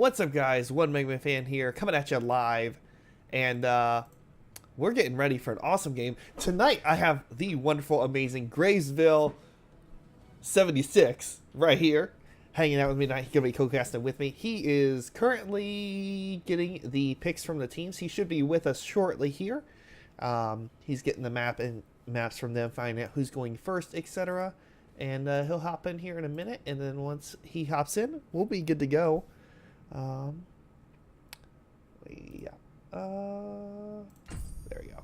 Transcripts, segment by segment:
What's up, guys? One Mega Man fan here, coming at you live, and we're getting ready for an awesome game. Tonight, I have the wonderful, amazing Graysville 76 right here, hanging out with me tonight. He's going to be co-casting with me. He is currently getting the picks from the teams. He should be with us shortly here. He's getting the maps from them, finding out who's going first, etc. And he'll hop in here in a minute, and then once he hops in, we'll be good to go. There we go.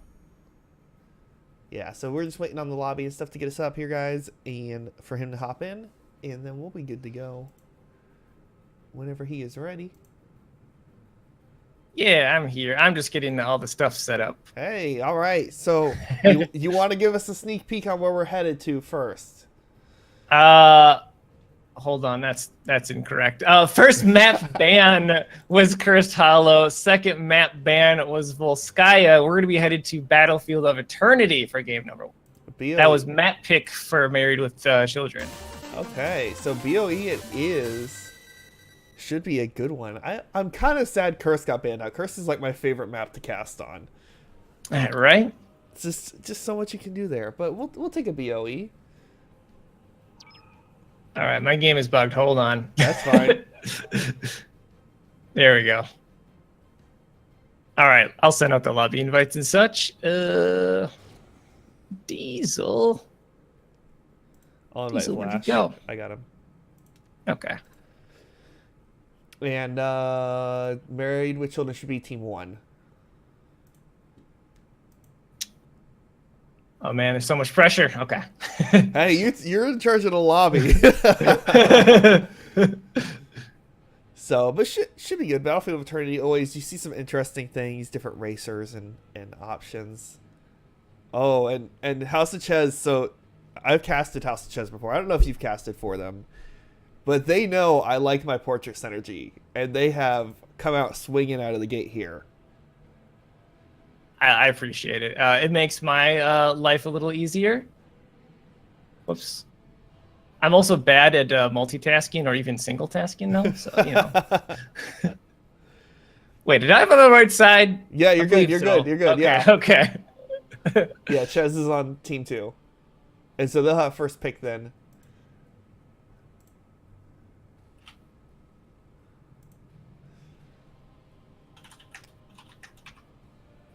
Yeah, so we're just waiting on the lobby and stuff to get us up here, guys, and for him to hop in, and then we'll be good to go whenever he is ready. Yeah, I'm here. I'm just getting all the stuff set up. Hey, all right. So you want to give us a sneak peek on where we're headed to first? Hold on, that's incorrect. First map ban was Cursed Hollow. Second map ban was Volskaya. We're gonna be headed to Battlefield of Eternity for game number 1. That was map pick for Married with Children. Okay, so BOE it is. Should be a good one. I'm kind of sad Curse got banned out. Curse is like my favorite map to cast on. Right? It's just so much you can do there. But we'll take a BOE. All right, my game is bugged. Hold on. That's fine. There we go. All right, I'll send out the lobby invites and such. Diesel. Diesel, where'd you go? I got him. Okay. And Married with Children should be team 1. Oh man, there's so much pressure. Okay. Hey, you're in charge of the lobby. So, but should be good. Battlefield of Eternity, always you see some interesting things, different racers and options. Oh, and House of Chez. So I've casted House of Chez before. I don't know if you've casted for them, but they know I like my portrait synergy, and they have come out swinging out of the gate here. I appreciate it. It makes my life a little easier. Whoops. I'm also bad at multitasking or even single tasking though, so you know. Wait, did I have on the right side? Yeah, you're good. You're good. You're good. Okay, Yeah. okay. Yeah, Chez is on team 2, and so they'll have first pick then.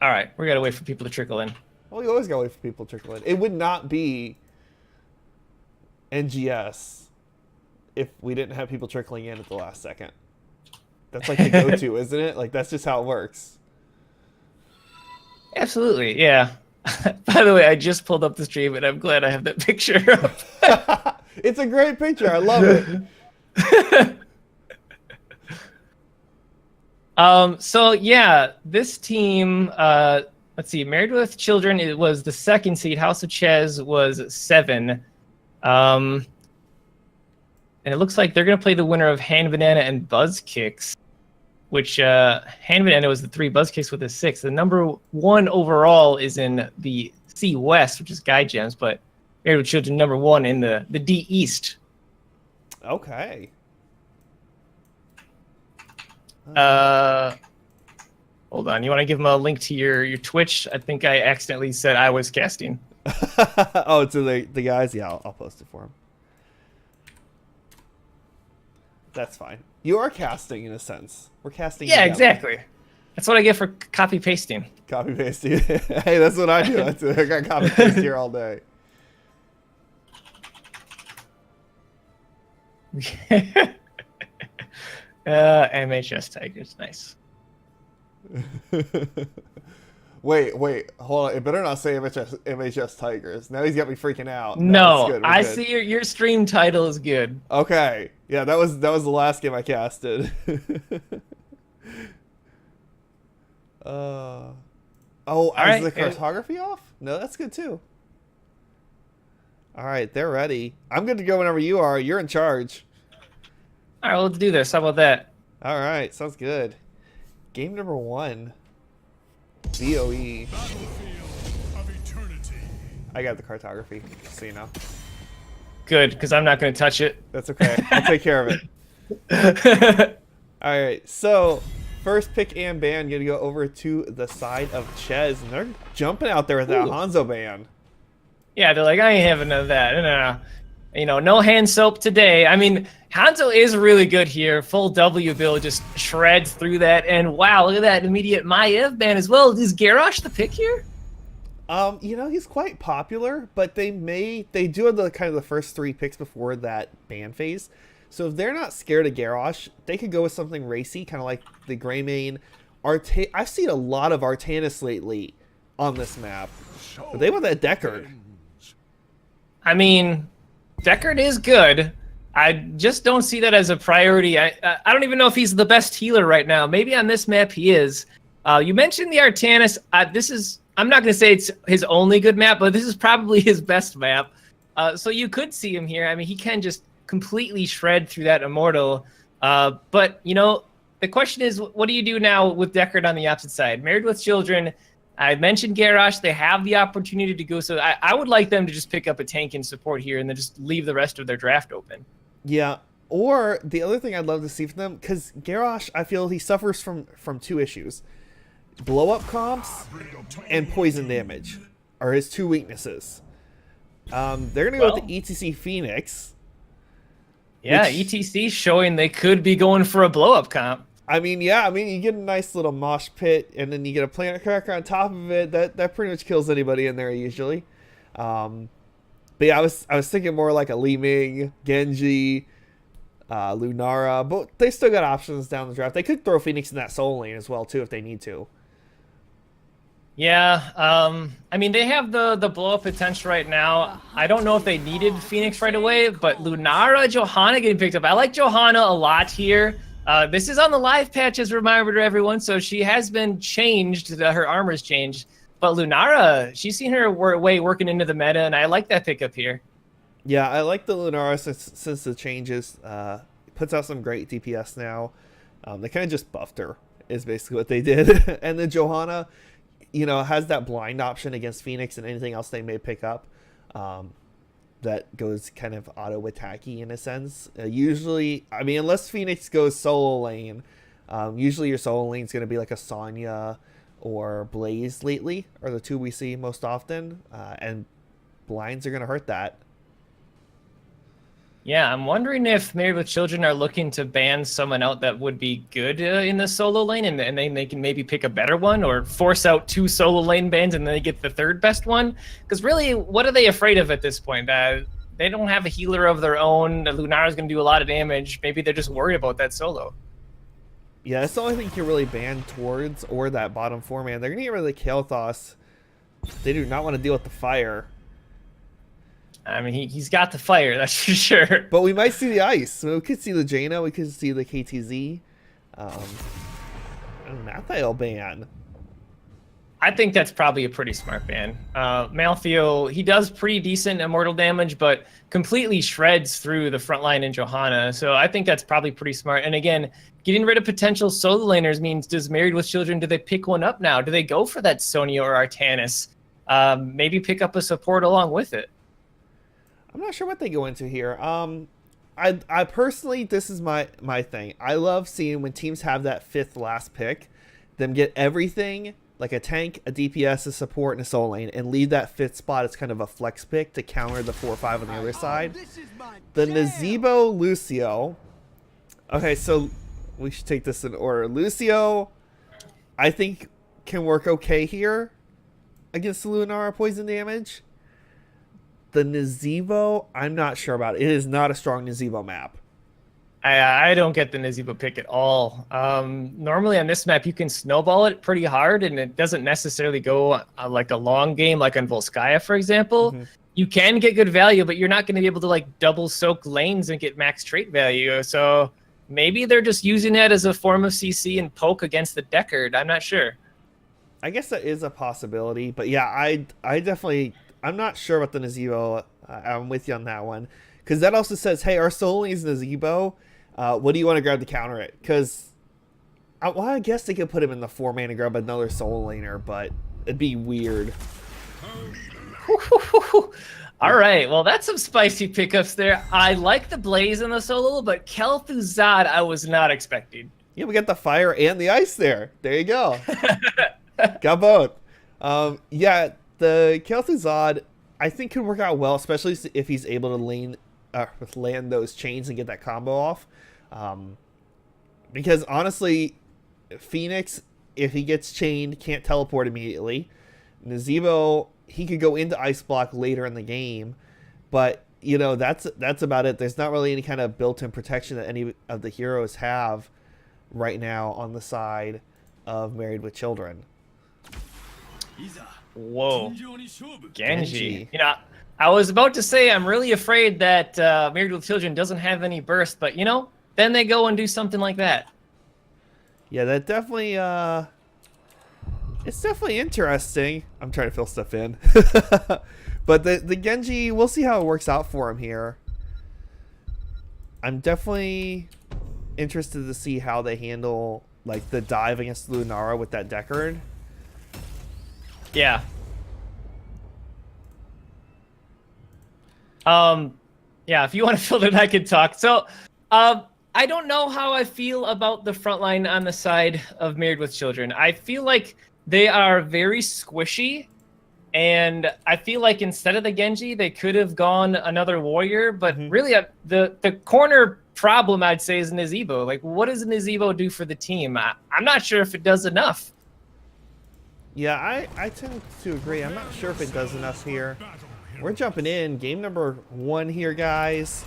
All right, we gotta wait for people to trickle in. Well, you always gotta wait for people to trickle in. It would not be NGS if we didn't have people trickling in at the last second. That's like the go-to, isn't it? Like, that's just how it works. Absolutely, yeah. By the way, I just pulled up the stream, and I'm glad I have that picture up. It's a great picture. I love it. So yeah, this team, let's see, Married with Children, it was the 2nd seed. House of Chez was 7. And it looks like they're going to play the winner of Hand Banana and Buzz Kicks, which, Hand Banana was the 3, Buzz Kicks with a 6. The number 1 overall is in the C West, which is Guy Gems, but Married with Children number 1 in the D East. Okay. Hold on. You want to give him a link to your Twitch? I think I accidentally said I was casting. Oh, to the guys? Yeah, I'll post it for him. That's fine. You are casting in a sense. We're casting. Yeah, together. exactly. That's what I get for copy pasting. Copy pasting. Hey, that's what I do. I got copy paste here all day. MHS Tigers, nice. Wait, hold on. It better not say MHS Tigers. Now he's got me freaking out. No, good. I see your stream title is good. Okay, yeah, that was the last game I casted. Oh, is the cartography off? No, that's good too. All right, they're ready. I'm good to go whenever you are. You're in charge. All right, well, let's do this. How about that? All right, sounds good. Game number 1. BOE. I got the cartography, so you know. Good, because I'm not going to touch it. That's okay. I'll take care of it. All right, so first pick and ban, gonna go over to the side of Chez, and they're jumping out there with that Ooh. Hanzo ban. Yeah, they're like, I ain't having none of that. No. You know, no hand soap today. I mean, Hanzo is really good here. Full W build just shreds through that. And wow, look at that immediate Maev ban as well. Is Garrosh the pick here? You know, he's quite popular, but they do have the kind of the first 3 picks before that ban phase. So if they're not scared of Garrosh, they could go with something racy, kind of like the Greymane. I've seen a lot of Artanis lately on this map. But they want that Deckard. I mean, Deckard is good. I just don't see that as a priority. I don't even know if he's the best healer right now. Maybe on this map he is. You mentioned the Artanis. I'm not going to say it's his only good map, but this is probably his best map. So you could see him here. I mean, he can just completely shred through that Immortal. But, you know, the question is, what do you do now with Deckard on the opposite side? Married with Children. I mentioned Garrosh. They have the opportunity to go. So I would like them to just pick up a tank and support here and then just leave the rest of their draft open. Yeah. Or the other thing I'd love to see from them, because Garrosh, I feel he suffers from 2 issues. Blow up comps and poison damage are his 2 weaknesses. They're going to go with the ETC Phoenix. Yeah, ETC showing they could be going for a blow up comp. I mean, yeah, you get a nice little mosh pit, and then you get a planet cracker on top of it. That pretty much kills anybody in there usually. But yeah, I was thinking more like a Li Ming, Genji, Lunara, but they still got options down the draft. They could throw Phoenix in that soul lane as well too if they need to. Yeah, I mean, they have the blow up potential right now. I don't know if they needed Phoenix right away, but Lunara, Johanna getting picked up. I like Johanna a lot here. This is on the live patch as a reminder to everyone, so she has been changed. Her armor's changed. But Lunara, she's seen her way working into the meta, and I like that pickup here. Yeah, I like the Lunara since the changes. Puts out some great DPS now. They kind of just buffed her, is basically what they did. And then Johanna, you know, has that blind option against Phoenix and anything else they may pick up. That goes kind of auto-attacky in a sense. Usually, I mean, unless Phoenix goes solo lane, usually your solo lane is going to be like a Sonya or Blaze lately, are the 2 we see most often. And blinds are going to hurt that. Yeah, I'm wondering if Married with Children are looking to ban someone out that would be good in the solo lane, and then they can maybe pick a better one, or force out 2 solo lane bans and then they get the 3rd best one. Because really, what are they afraid of at this point? They don't have a healer of their own. Lunara's going to do a lot of damage. Maybe they're just worried about that solo. Yeah, that's the only thing you can really ban towards, or that bottom 4 man. They're going to get rid of the Kael'thas. They do not want to deal with the fire. I mean, he's got the fire, that's for sure. But we might see the ice. We could see the Jaina. We could see the KTZ. Mathael ban. I think that's probably a pretty smart ban. Malthael, he does pretty decent immortal damage, but completely shreds through the front line in Johanna. So I think that's probably pretty smart. And again, getting rid of potential solo laners means, does Married with Children, do they pick one up now? Do they go for that Sonya or Artanis? Maybe pick up a support along with it. I'm not sure what they go into here. I personally, this is my thing. I love seeing when teams have that 5th last pick, them get everything, like a tank, a DPS, a support, and a soul lane, and leave that 5th spot as kind of a flex pick to counter the 4 or 5 on the other side. The Nazebo Lucio. Okay, so we should take this in order. Lucio, I think, can work okay here against the Lunara poison damage. The Nazebo, I'm not sure about. It is not a strong Nazebo map. I don't get the Nazebo pick at all. Normally on this map, you can snowball it pretty hard, and it doesn't necessarily go like a long game, like on Volskaya, for example. Mm-hmm. You can get good value, but you're not going to be able to like double soak lanes and get max trait value. So maybe they're just using that as a form of CC and poke against the Deckard. I'm not sure. I guess that is a possibility, but yeah, I definitely... I'm not sure about the Nazebo. I'm with you on that one. Because that also says, hey, our soul lane is Nazebo. What do you want to grab to counter it? Because, I guess they could put him in the 4 man and grab another soul laner, but it'd be weird. All right, well, that's some spicy pickups there. I like the Blaze in the solo, but Kel'Thuzad I was not expecting. Yeah, we got the fire and the ice there. There you go. Got both. Yeah, the Kel'Thuzad, I think could work out well, especially if he's able to land those chains and get that combo off. Because honestly, Phoenix, if he gets chained, can't teleport immediately. Nazebo, he could go into Ice Block later in the game, but you know that's about it. There's not really any kind of built-in protection that any of the heroes have right now on the side of Married with Children. Whoa, Genji. You know, I was about to say I'm really afraid that Married with Children doesn't have any burst, but you know, then they go and do something like that. Yeah, that definitely. It's definitely interesting. I'm trying to fill stuff in. But the Genji, we'll see how it works out for him here. I'm definitely interested to see how they handle like the dive against Lunara with that Deckard. Yeah. Yeah, if you want to fill it, I can talk. So, I don't know how I feel about the front line on the side of Married with Children. I feel like they are very squishy, and I feel like instead of the Genji, they could have gone another warrior. But really, the corner problem, I'd say, is Nazebo. Like, what does Nazebo do for the team? I'm not sure if it does enough. Yeah, I tend to agree. I'm not sure if it does enough here. We're jumping in. Game number 1 here, guys.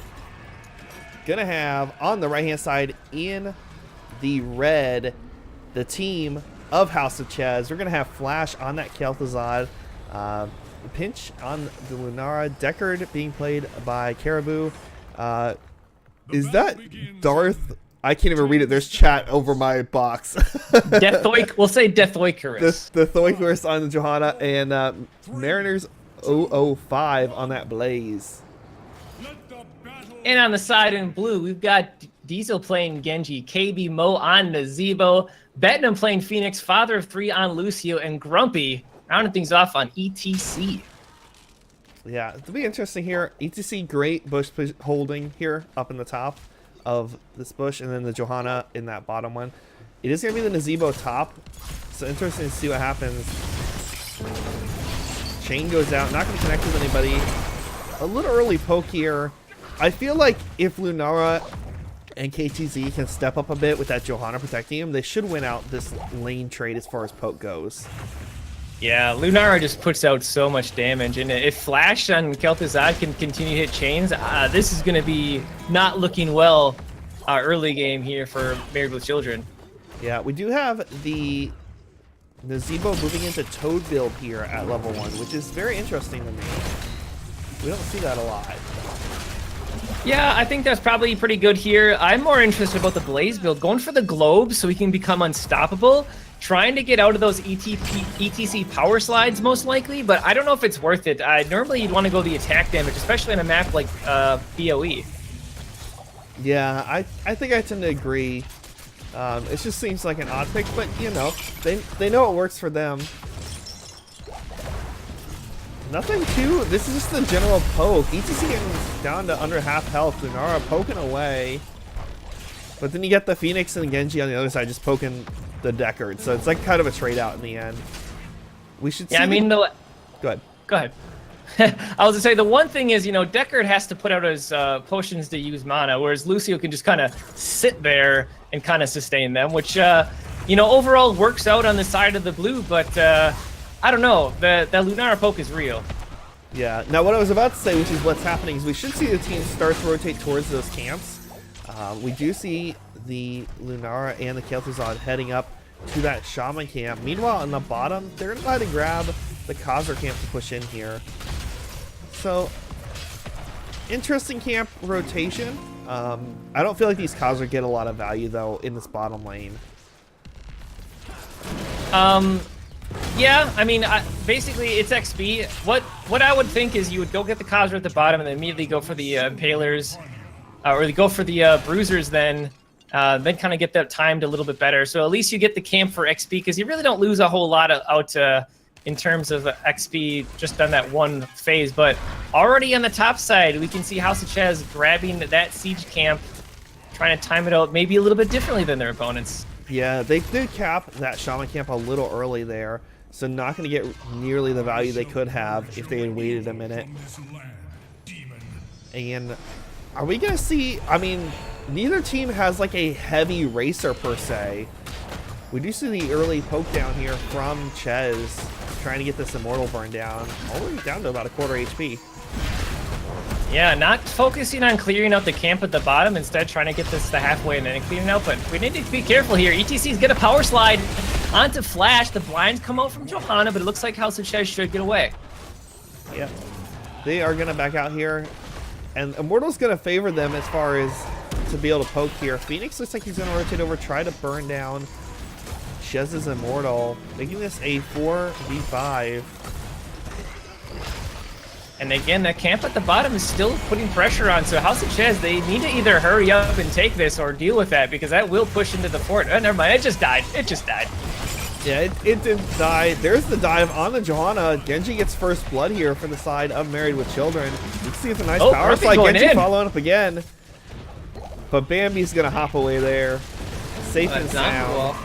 Gonna have, on the right-hand side, in the red, the team of House of Chez. We're gonna have Flash on that Kel'Thuzad, pinch on the Lunara, Deckard being played by Caribou. Is that Darth? I can't even read it. There's chat over my box. We'll say Deathwakerus. The Thoikerus on the Johanna, and Mariners 005 on that Blaze. And on the side in blue, we've got Diesel playing Genji, KB Mo on Nazebo, Betnam playing Phoenix, Father of 3 on Lucio, and Grumpy rounding things off on ETC. Yeah, it'll be interesting here. ETC, great bush holding here up in the top of this bush, and then the Johanna in that bottom one. It is going to be the Nazebo top, so interesting to see what happens. Chain goes out, not going to connect with anybody. A little early poke here. I feel like if Lunara and KTZ can step up a bit with that Johanna protecting him, they should win out this lane trade as far as poke goes. Yeah, Lunara just puts out so much damage, and if Flash and Kel'Thuzad can continue to hit chains, this is going to be not looking well early game here for Married with Children. Yeah, we do have the Nazebo moving into Toad build here at level 1, which is very interesting to me. We don't see that a lot. Yeah, I think that's probably pretty good here. I'm more interested about the Blaze build, going for the globe so he can become unstoppable, trying to get out of those ETC power slides most likely, but I don't know if it's worth it. Normally you'd want to go the attack damage, especially in a map like BOE. Yeah, I think I tend to agree. It just seems like an odd pick, but you know, they know it works for them. Nothing too. This is just the general poke. ETC getting down to under half health. Lunara poking away. But then you get the Phoenix and Genji on the other side just poking the Deckard. So it's like kind of a trade out in the end. We should see. Yeah, I mean, go ahead. Go ahead. I was going to say, the one thing is, you know, Deckard has to put out his potions to use mana, whereas Lucio can just kind of sit there and kind of sustain them, which, you know, overall works out on the side of the blue, but I don't know. That Lunara poke is real. Yeah. Now, what I was about to say, which is what's happening, is we should see the team start to rotate towards those camps. We do see the Lunara and the Kel'Thuzad heading up to that Shaman camp. Meanwhile, on the bottom, they're going to try to grab the Khazra camp to push in here. So, interesting camp rotation. I don't feel like these Khazra get a lot of value, though, in this bottom lane. Yeah, I mean, basically it's XP. What I would think is you would go get the Khazra at the bottom and then immediately go for the Impalers, or go for the Bruisers then kind of get that timed a little bit better. So at least you get the camp for XP, because you really don't lose a whole lot out in terms of XP just on that one phase. But already on the top side, we can see House of Chez grabbing that siege camp trying to time it out maybe a little bit differently than their opponents. Yeah, they did cap that Shaman camp a little early there, so not going to get nearly the value they could have if they had waited a minute. And are we going to see, I mean, neither team has like a heavy racer per se. We do see the early poke down here from Chez, trying to get this Immortal burn down, all the way down to about a quarter HP. Yeah, not focusing on clearing out the camp at the bottom, instead trying to get this to halfway and then clearing out, but we need to be careful here. ETC's get a power slide onto Flash. The blinds come out from Johanna, but it looks like House of Chez should get away. Yep. They are going to back out here, and Immortal's going to favor them as far as to be able to poke here. Phoenix looks like he's going to rotate over, try to burn down Chez's Immortal, making this a 4v5. And again, that camp at the bottom is still putting pressure on, so House of Chez, they need to either hurry up and take this or deal with that, because that will push into the fort. Oh, never mind, it just died. It just died. Yeah, it didn't die. There's the dive on the Johanna. Genji gets first blood here for the side of Married with Children. You can see it's a nice power slide. Genji following up again. But Bambi's going to hop away there. Safe and sound.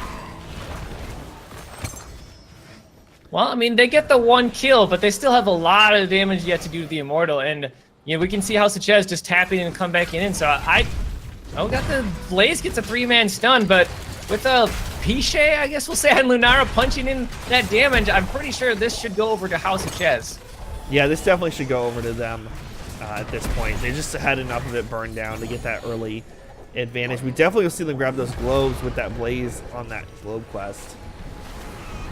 Well, I mean, they get the one kill, but they still have a lot of damage yet to do to the Immortal. And, you know, we can see House of Chez just tapping and come back in. So got the Blaze gets a 3-man stun, but with a chez, I guess we'll say, and Lunara punching in that damage, I'm pretty sure this should go over to House of Chez. Yeah, this definitely should go over to them at this point. They just had enough of it burned down to get that early advantage. We definitely will see them grab those globes with that Blaze on that globe quest.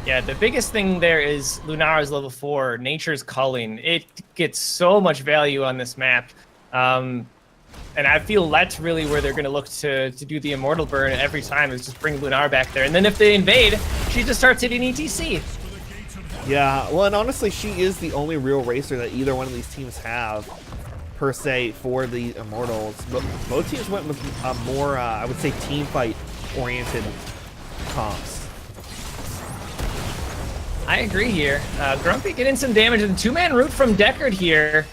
Yeah, the biggest thing there is Lunara's level 4, Nature's Culling. It gets so much value on this map. And I feel that's really where they're going to look to do the Immortal burn every time, is just bring Lunara back there. And then if they invade, she just starts hitting ETC. Yeah, well, and honestly, she is the only real racer that either one of these teams have, per se, for the Immortals. But both teams went with a more, I would say, team fight-oriented comps. I agree here. Grumpy getting some damage, and 2-man root from Deckard here.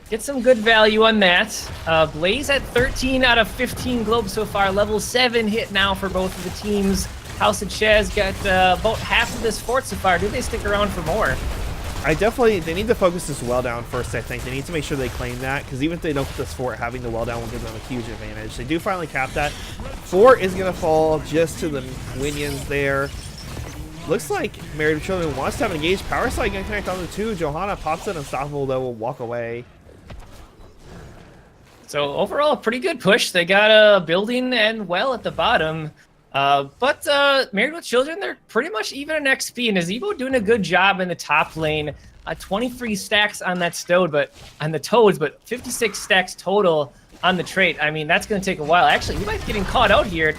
Get some good value on that. Blaze at 13 out of 15 globes so far. Level 7 hit now for both of the teams. House of Chez got about half of this fort so far. Do they stick around for more? They need to focus this well down first, I think. They need to make sure they claim that, because even if they don't get this fort, having the well down will give them a huge advantage. They do finally cap that. Fort is going to fall just to the minions there. Looks like Married with Children wants to have an engaged power slide, going to connect on the 2. Johanna pops it unstoppable, though, will walk away. So overall, a pretty good push. They got a building and well at the bottom. But Married with Children, they're pretty much even in XP. And Nazebo doing a good job in the top lane. 23 stacks on that on the toads, but 56 stacks total on the trait. I mean, that's going to take a while. Actually, we might be getting caught out here.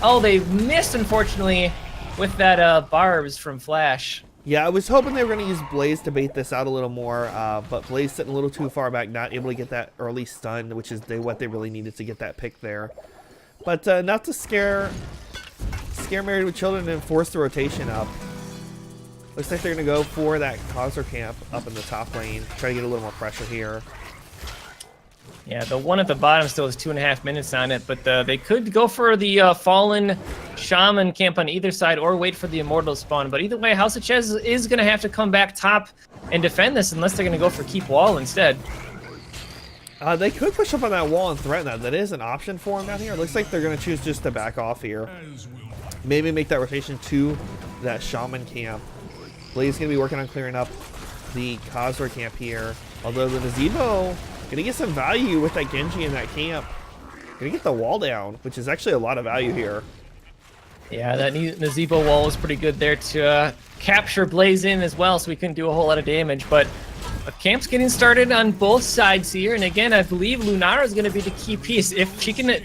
Oh, they missed, unfortunately, with that barbs from Flash. Yeah, I was hoping they were going to use Blaze to bait this out a little more, but Blaze sitting a little too far back, not able to get that early stun, which is what they really needed to get that pick there. But not to scare Married with Children and force the rotation up. Looks like they're going to go for that Causer camp up in the top lane, try to get a little more pressure here. Yeah, the one at the bottom still has 2.5 minutes on it, but they could go for the Fallen Shaman camp on either side or wait for the Immortal spawn. But either way, House of Chez is going to have to come back top and defend this unless they're going to go for keep wall instead. They could push up on that wall and threaten that. That is an option for them down here. It looks like they're going to choose just to back off here. Maybe make that rotation to that Shaman camp. Blaze is going to be working on clearing up the Khazra camp here. Although the Nazebo gonna get some value with that Genji in that camp. Gonna get the wall down, which is actually a lot of value here. Yeah, that Nazebo wall was pretty good there to capture Blaze in as well, so we couldn't do a whole lot of damage. But a camp's getting started on both sides here, and again, I believe Lunara is going to be the key piece. If she can,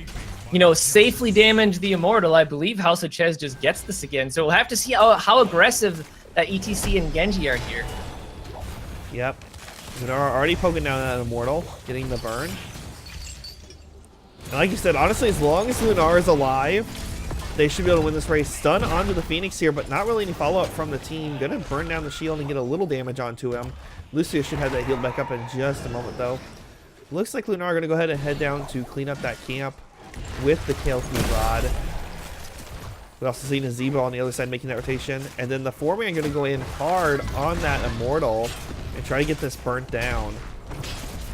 safely damage the Immortal, I believe House of Chez just gets this again. So we'll have to see how aggressive that ETC and Genji are here. Yep. Lunara already poking down that Immortal, getting the burn. And like you said, honestly, as long as Lunara is alive, they should be able to win this race. Stun onto the Phoenix here, but not really any follow-up from the team. Gonna burn down the shield and get a little damage onto him. Lucio should have that healed back up in just a moment, though. Looks like Lunara gonna go ahead and head down to clean up that camp. with the KLP Rod. We also seen a Zebo on the other side making that rotation. And then the 4-man going to go in hard on that Immortal and try to get this burnt down.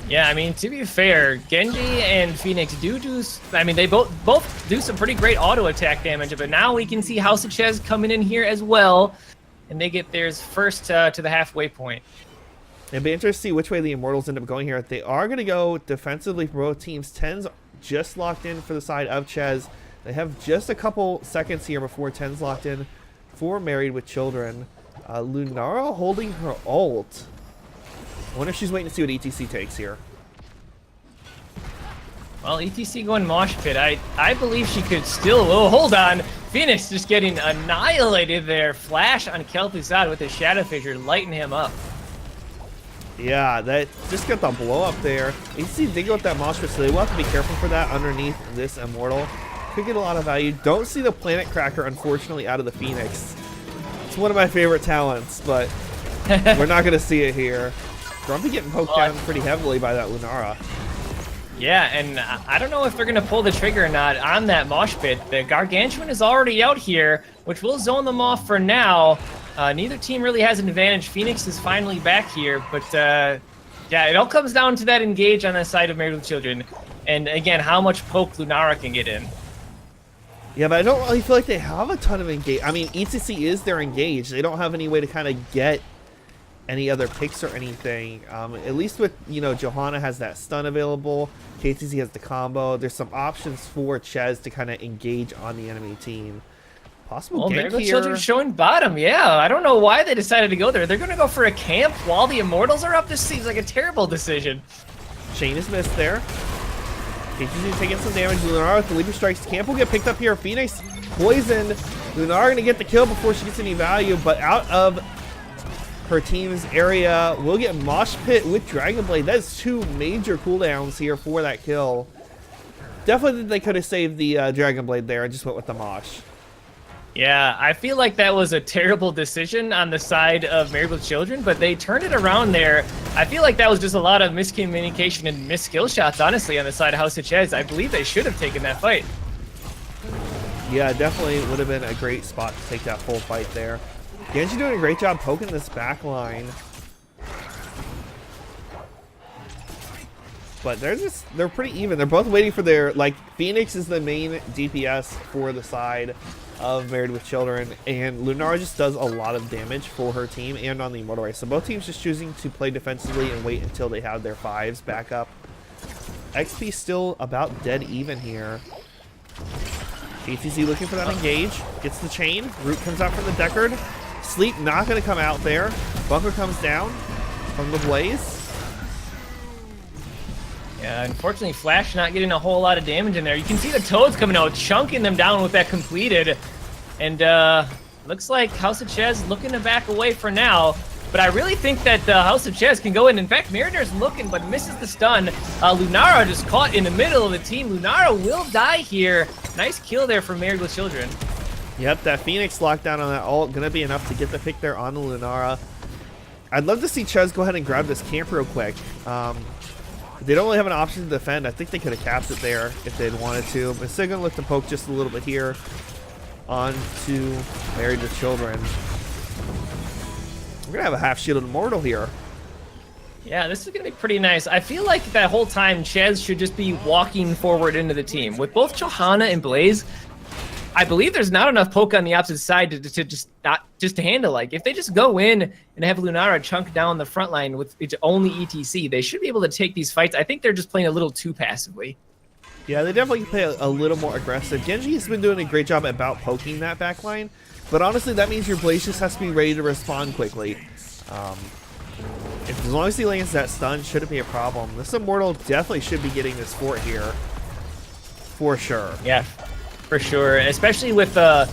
Yeah, I mean, to be fair, Genji and Phoenix do, I mean, they both do some pretty great auto attack damage, but now we can see House of Chez coming in here as well, and they get theirs first to the halfway point. It'd be interesting to see which way the Immortals end up going here. They are going to go defensively for both teams. 10's just locked in for the side of Chez. They have just a couple seconds here before 10's locked in for Married with Children. Lunara holding her ult. I wonder if she's waiting to see what ETC takes here. Well, ETC going Mosh Pit. I believe she could still... Oh, hold on. Phoenix just getting annihilated there. Flash on Kel'Thuzad with his Shadow Fissure, lighting him up. Yeah, that just got the blow up there. ETC did go with that Mosh Pit, so they will have to be careful for that underneath this Immortal. Could get a lot of value. Don't see the Planet Cracker, unfortunately, out of the Phoenix. It's one of my favorite talents, but we're not going to see it here. Grumpy getting poked down pretty heavily by that Lunara. Yeah, and I don't know if they're going to pull the trigger or not on that Mosh Pit. The Gargantuan is already out here, which will zone them off for now. Neither team really has an advantage. Phoenix is finally back here, but yeah, it all comes down to that engage on the side of Married with Children. And again, how much poke Lunara can get in. Yeah, but I don't really feel like they have a ton of engage. I mean, ETC is their engage. They don't have any way to kind of get any other picks or anything. At least with, you know, Johanna has that stun available. KTC has the combo. There's some options for Chez to kind of engage on the enemy team. Possible gank here. Children showing bottom. Yeah, I don't know why they decided to go there. They're going to go for a camp while the Immortals are up. This seems like a terrible decision. Shane is missed there. KTC taking some damage. Lunara with the Leaper Strikes. Camp will get picked up here. Phoenix poisoned. Lunara going to get the kill before she gets any value, but out of her team's area will get Mosh Pit with Dragon Blade. That's two major cooldowns here for that kill. Definitely think they could have saved the Dragon Blade there and just went with the Mosh. Yeah, I feel like that was a terrible decision on the side of Married with Children, but they turned it around there. I feel like that was just a lot of miscommunication and missed skill shots, honestly, on the side of House of Chez. I believe they should have taken that fight. Yeah, definitely would have been a great spot to take that full fight there. Genji doing a great job poking this back line. But they're pretty even. They're both waiting for their, like, Phoenix is the main DPS for the side of Married with Children, and Lunara just does a lot of damage for her team and on the Immortal race. So both teams just choosing to play defensively and wait until they have their 5s back up. XP still about dead even here. ATC looking for that engage. Gets the chain. Root comes out from the Deckard. Sleep not going to come out there. Bunker comes down from the Blaze. Yeah, unfortunately, Flash not getting a whole lot of damage in there. You can see the Toads coming out, chunking them down with that completed. And looks like House of Chez looking to back away for now. But I really think that House of Chez can go in. In fact, Mariner's looking, but misses the stun. Lunara just caught in the middle of the team. Lunara will die here. Nice kill there for Married with Children. Yep, that Phoenix lockdown on that ult going to be enough to get the pick there on the Lunara. I'd love to see Chez go ahead and grab this camp real quick. They don't really have an option to defend. I think they could have capped it there if they'd wanted to. But still going to look to poke just a little bit here onto Married with Children. We're going to have a half-shielded Immortal here. Yeah, this is going to be pretty nice. I feel like that whole time Chez should just be walking forward into the team. With both Johanna and Blaze, I believe there's not enough poke on the opposite side to just to handle. Like, if they just go in and have Lunara chunk down the front line with its only ETC, they should be able to take these fights. I think they're just playing a little too passively. Yeah, they definitely play a little more aggressive. Genji has been doing a great job about poking that back line, but honestly, that means your Blaze just has to be ready to respond quickly. As long as he lands that stun, shouldn't be a problem. This Immortal definitely should be getting this fort here, for sure. Yeah. For sure, especially with all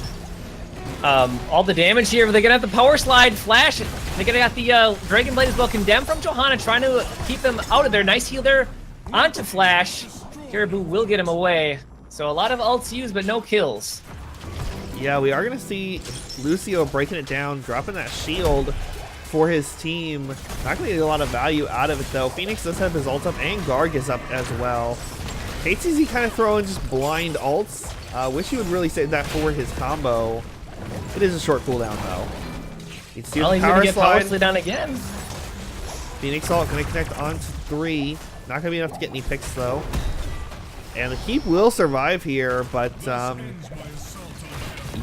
the damage here. They're gonna have the power slide, Flash. They're gonna have the Dragon Blade as well. Condemned from Johanna, trying to keep them out of there. Nice heal there onto Flash. Caribou will get him away. So a lot of ults used, but no kills. Yeah, we are gonna see Lucio breaking it down, dropping that shield for his team. Not gonna get a lot of value out of it though. Phoenix does have his ult up, and Garg is up as well. HTZ kind of throwing just blind ults. Wish he would really save that for his combo. It is a short cooldown though. You see Well, the he's power gonna get power slide. slid down again. Phoenix ult going to connect onto 3. Not going to be enough to get any picks though. And the keep will survive here, but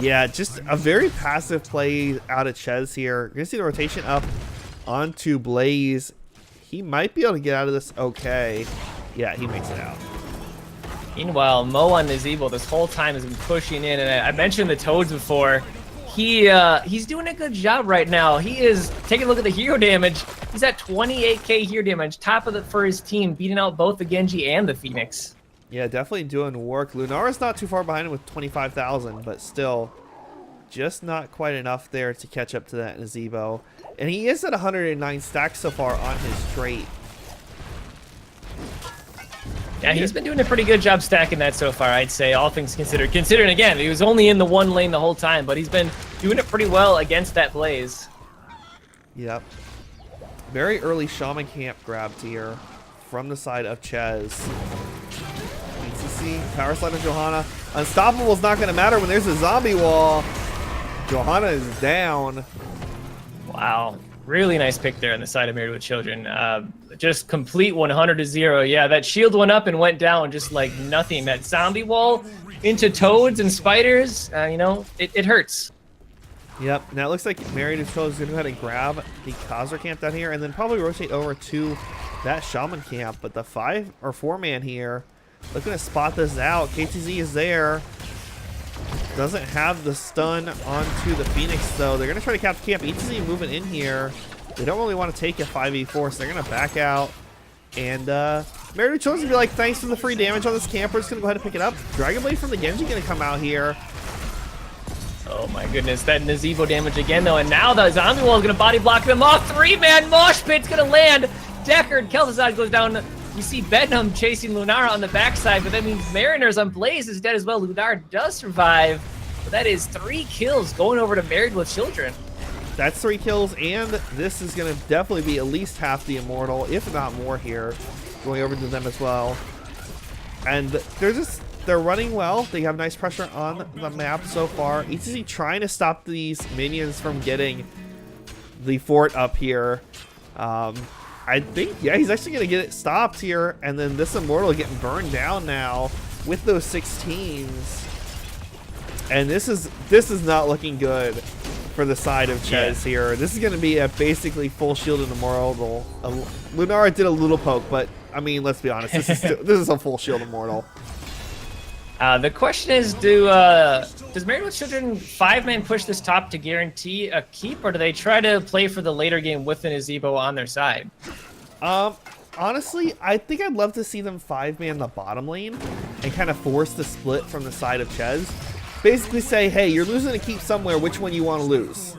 yeah, just a very passive play out of chez here. You're going to see the rotation up onto Blaze. He might be able to get out of this okay. Yeah, he makes it out. Meanwhile, Mo on Nazebo this whole time has been pushing in, and I mentioned the Toads before. He's doing a good job right now. He is taking a look at the hero damage. He's at 28k hero damage, top of for his team, beating out both the Genji and the Phoenix. Yeah, definitely doing work. Lunara's not too far behind him with 25,000, but still just not quite enough there to catch up to that Nazebo. And he is at 109 stacks so far on his trait. Yeah, he's been doing a pretty good job stacking that so far, I'd say, all things considered. Considering, again, he was only in the one lane the whole time, but he's been doing it pretty well against that Blaze. Yep. Very early Shaman Camp grabbed here from the side of chez. BCC, power slide of Johanna. Unstoppable is not going to matter when there's a zombie wall. Johanna is down. Wow. Really nice pick there on the side of Married with Children. Just complete 100-0. Yeah, that shield went up and went down just like nothing. That zombie wall into toads and spiders, you know, it hurts. Yep. Now it looks like Married with Children is going to go ahead and grab the Khazra camp down here and then probably rotate over to that Shaman camp. But the 5 or 4 man here looking to spot this out. KTZ is there. Doesn't have the stun onto the Phoenix, though. They're going to try to cap the camp. ETZ moving in here. They don't really want to take a 5v4, so they're going to back out. And Married with Children's going to be like, thanks for the free damage on this camp. We're just going to go ahead and pick it up. Dragon Blade from the Genji going to come out here. Oh my goodness, that Nazebo damage again, though. And now the zombie wall is going to body block them off. 3-man mosh pit's going to land. Deckard, Kel'Thuzad goes down. You see Bednam chasing Lunara on the backside, but that means Mariners on Blaze is dead as well. Lunar does survive, but that is 3 kills going over to Married with Children. That's 3 kills, and this is going to definitely be at least half the Immortal, if not more here, going over to them as well. And they're running well. They have nice pressure on the map so far. ETC trying to stop these minions from getting the fort up here. I think, yeah, he's actually going to get it stopped here, and then this Immortal getting burned down now with those 16s. And this is not looking good for the side of chez here. This is going to be a basically full shielded Immortal. Lunara did a little poke, but I mean, let's be honest, this is a full shield Immortal. The question is, does Married with Children 5-man push this top to guarantee a keep, or do they try to play for the later game with an Nazebo on their side? Honestly, I think I'd love to see them 5-man the bottom lane and kind of force the split from the side of chez. Basically say, hey, you're losing a keep somewhere, which one you want to lose?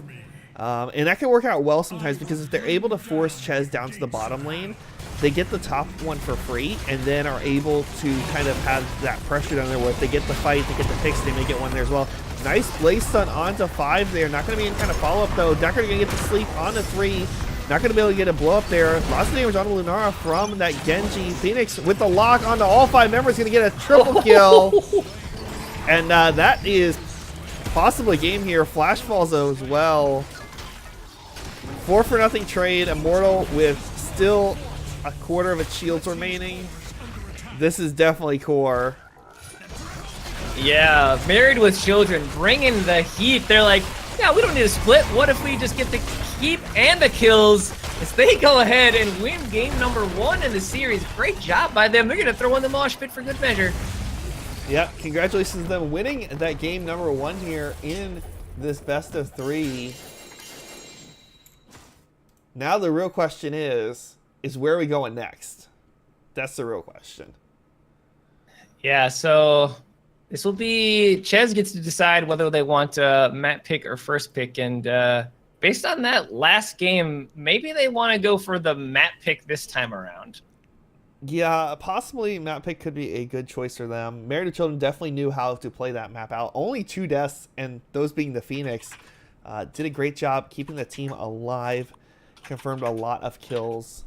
And that can work out well sometimes, because if they're able to force chez down to the bottom lane, they get the top one for free, and then are able to kind of have that pressure down there where if they get the fight, they get the picks, they may get one there as well. Nice Blaze stun onto 5 there. Not going to be any kind of follow-up, though. Deckard going to get the sleep onto 3. Not going to be able to get a blow-up there. Lots of damage on Lunara from that Genji. Phoenix with the lock onto all 5 members, going to get a triple kill. And that is possibly a game here. Flash falls as well. 4-for-0 trade. Immortal with still a quarter of its shields remaining. This is definitely core. Yeah, Married with Children bringing the heat. They're like, yeah, we don't need a split. What if we just get the keep and the kills as they go ahead and win game number 1 in the series? Great job by them. They're going to throw in the mosh pit for good measure. Yep, congratulations to them winning that game number 1 here in this best of 3. Now the real question is where are we going next? That's the real question. Yeah, so this will be chez gets to decide whether they want map pick or first pick, and based on that last game, maybe they want to go for the map pick this time around. Yeah, possibly map pick could be a good choice for them. Married with Children definitely knew how to play that map out. Only 2 deaths, and those being the Phoenix. Did a great job keeping the team alive. Confirmed a lot of kills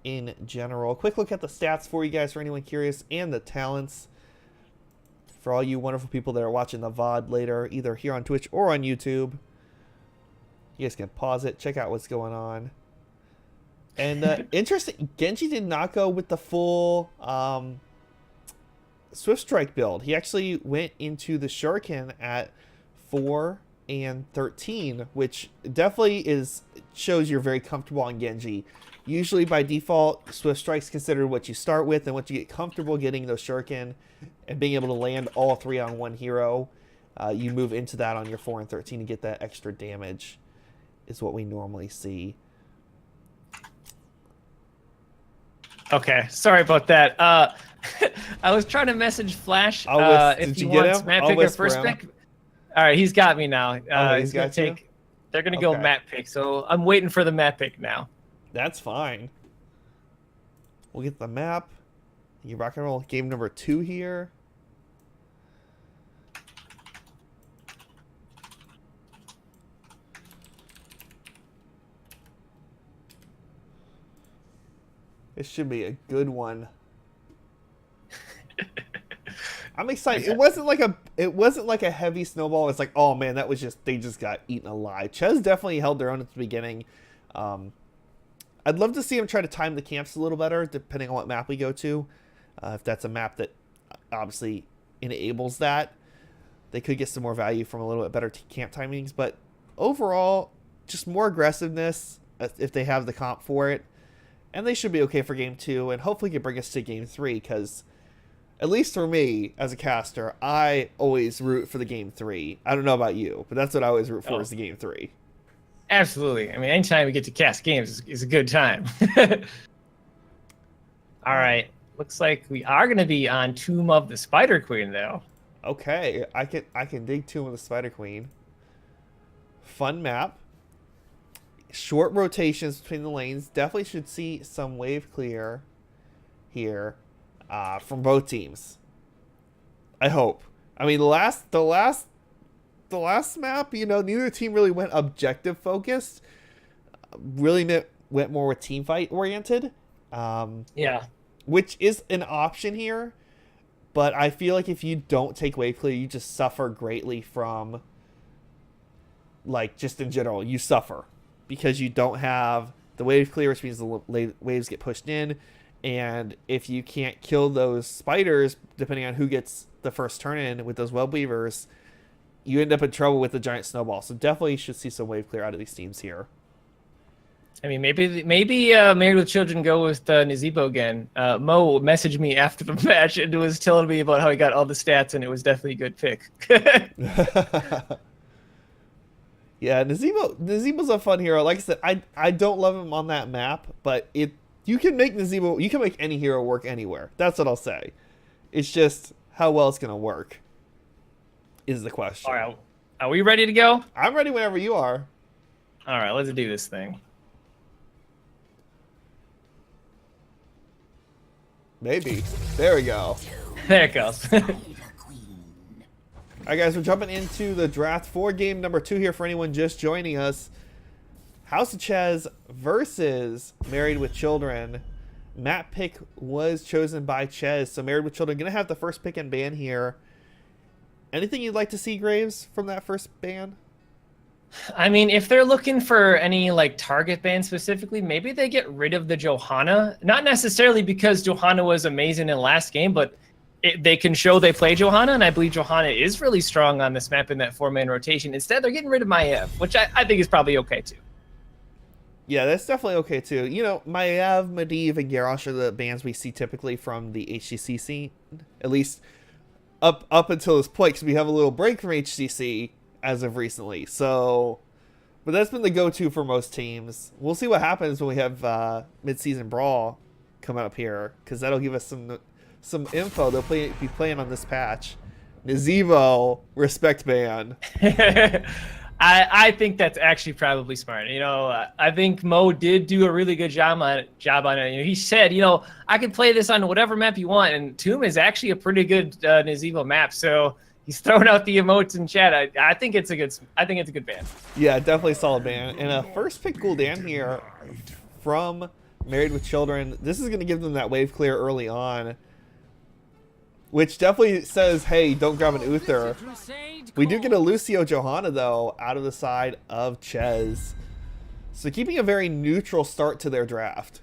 in general. Quick look at the stats for you guys, for anyone curious, and the talents for all you wonderful people that are watching the VOD later, either here on Twitch or on YouTube. You guys can pause it, check out what's going on. And interesting, Genji did not go with the full Swift Strike build. He actually went into the Shuriken at 4 and 13, which definitely shows you're very comfortable on Genji. Usually by default, Swift Strike's considered what you start with, and once you get comfortable getting those Shuriken and being able to land all 3 on one hero, you move into that on your 4 and 13 to get that extra damage, is what we normally see. Okay, sorry about that. I was trying to message Flash if he wants map pick or first pick. All right, he's got me now. He's gonna take. They're gonna go map pick, so I'm waiting for the map pick now. That's fine. We'll get the map. You rock and roll game number 2 here. This should be a good one. I'm excited. It wasn't like a heavy snowball. It's like, oh man, they just got eaten alive. Chez definitely held their own at the beginning. I'd love to see him try to time the camps a little better, depending on what map we go to. If that's a map that obviously enables that, they could get some more value from a little bit better camp timings. But overall, just more aggressiveness if they have the comp for it. And they should be okay for game 2, and hopefully can bring us to game 3, because at least for me as a caster, I always root for the game 3. I don't know about you, but that's what I always root for is the game 3. Absolutely. I mean, anytime we get to cast games is a good time. All right. Looks like we are going to be on Tomb of the Spider Queen, though. Okay, I can dig Tomb of the Spider Queen. Fun map. Short rotations between the lanes. Definitely should see some wave clear here from both teams. I hope. I mean, the last map, neither team really went objective focused. Really went more with team fight oriented. Yeah. Which is an option here, but I feel like if you don't take wave clear, you just suffer greatly from, like, just in general, you suffer. Because you don't have the wave clear, which means the waves get pushed in. And if you can't kill those spiders, depending on who gets the first turn in with those web weavers, you end up in trouble with the giant snowball. So definitely you should see some wave clear out of these teams here. I mean, maybe Married with Children go with Nazeebo again. Mo messaged me after the match and was telling me about how he got all the stats, and it was definitely a good pick. Yeah, Nazebo's a fun hero. Like I said, I don't love him on that map, but you can make any hero work anywhere. That's what I'll say. It's just how well it's gonna work is the question. All right, are we ready to go? I'm ready whenever you are. All right, let's do this thing. Maybe. There we go. There it goes. All right, guys, we're jumping into the draft for game number 2 here for anyone just joining us. House of Chez versus Married with Children. Map pick was chosen by Chez, so Married with Children going to have the first pick and ban here. Anything you'd like to see, Graves, from that first ban? I mean, if they're looking for any target ban specifically, maybe they get rid of the Johanna. Not necessarily because Johanna was amazing in last game, but they can show they play Johanna, and I believe Johanna is really strong on this map in that 4-man rotation. Instead, they're getting rid of Maiev, which I think is probably okay too. Yeah, that's definitely okay too. Maiev, Medivh, and Garrosh are the bans we see typically from the HCC scene, at least up until this point, because we have a little break from HCC as of recently. So, but that's been the go-to for most teams. We'll see what happens when we have mid-season brawl come up here, because that'll give us some info. They'll be playing on this patch. Nazeebo, respect ban. I think that's actually probably smart. I think Mo did do a really good job on it. He said, I can play this on whatever map you want, and Tomb is actually a pretty good Nazeebo map. So he's throwing out the emotes in chat. I think it's a good ban. Yeah, definitely solid ban. And a first pick Gul'dan here from Married with Children. This is going to give them that wave clear early on, which definitely says, hey, don't grab an Uther. We do get a Lucio Johanna, though, out of the side of Chez. So keeping a very neutral start to their draft.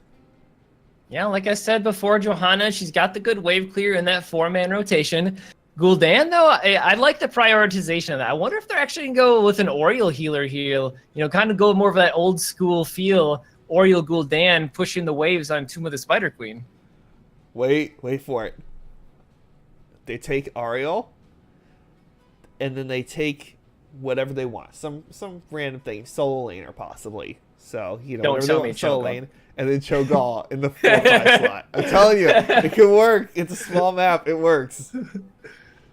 Yeah, like I said before, Johanna, she's got the good wave clear in that 4-man rotation. Gul'dan, though, I like the prioritization of that. I wonder if they're actually going to go with an Oriole healer here. Kind of go more of that old school feel. Oriole Gul'dan pushing the waves on Tomb of the Spider Queen. Wait for it. They take Ariel, and then they take whatever they want. Some random thing. Solo laner, possibly. So, Don't tell me solo lane. And then Cho'Gall in the 4-5 slot. I'm telling you, it could work. It's a small map. It works.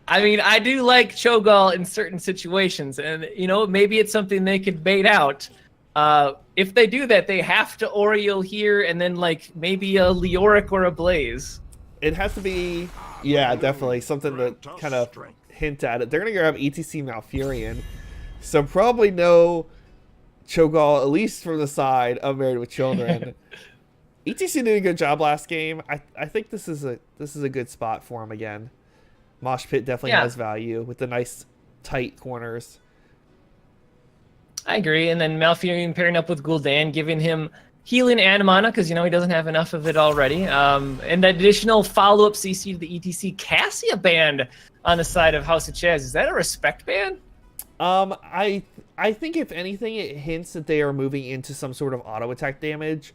I mean, I do like Cho'Gall in certain situations, and maybe it's something they could bait out. If they do that, they have to Oriole here, and then maybe a Leoric or a Blaze. It has to be, yeah, definitely something to kind of hint at it. They're gonna grab ETC Malfurion, so probably no Cho'Gall, at least from the side of Married with Children. ETC did a good job last game. I think this is a good spot for him again. Mosh Pit definitely has value with the nice tight corners. I agree. And then Malfurion pairing up with Gul'dan, giving him healing and mana because he doesn't have enough of it already. And that additional follow-up CC to the ETC Cassia band on the side of House of Chez. Is that a respect band? I think if anything, it hints that they are moving into some sort of auto attack damage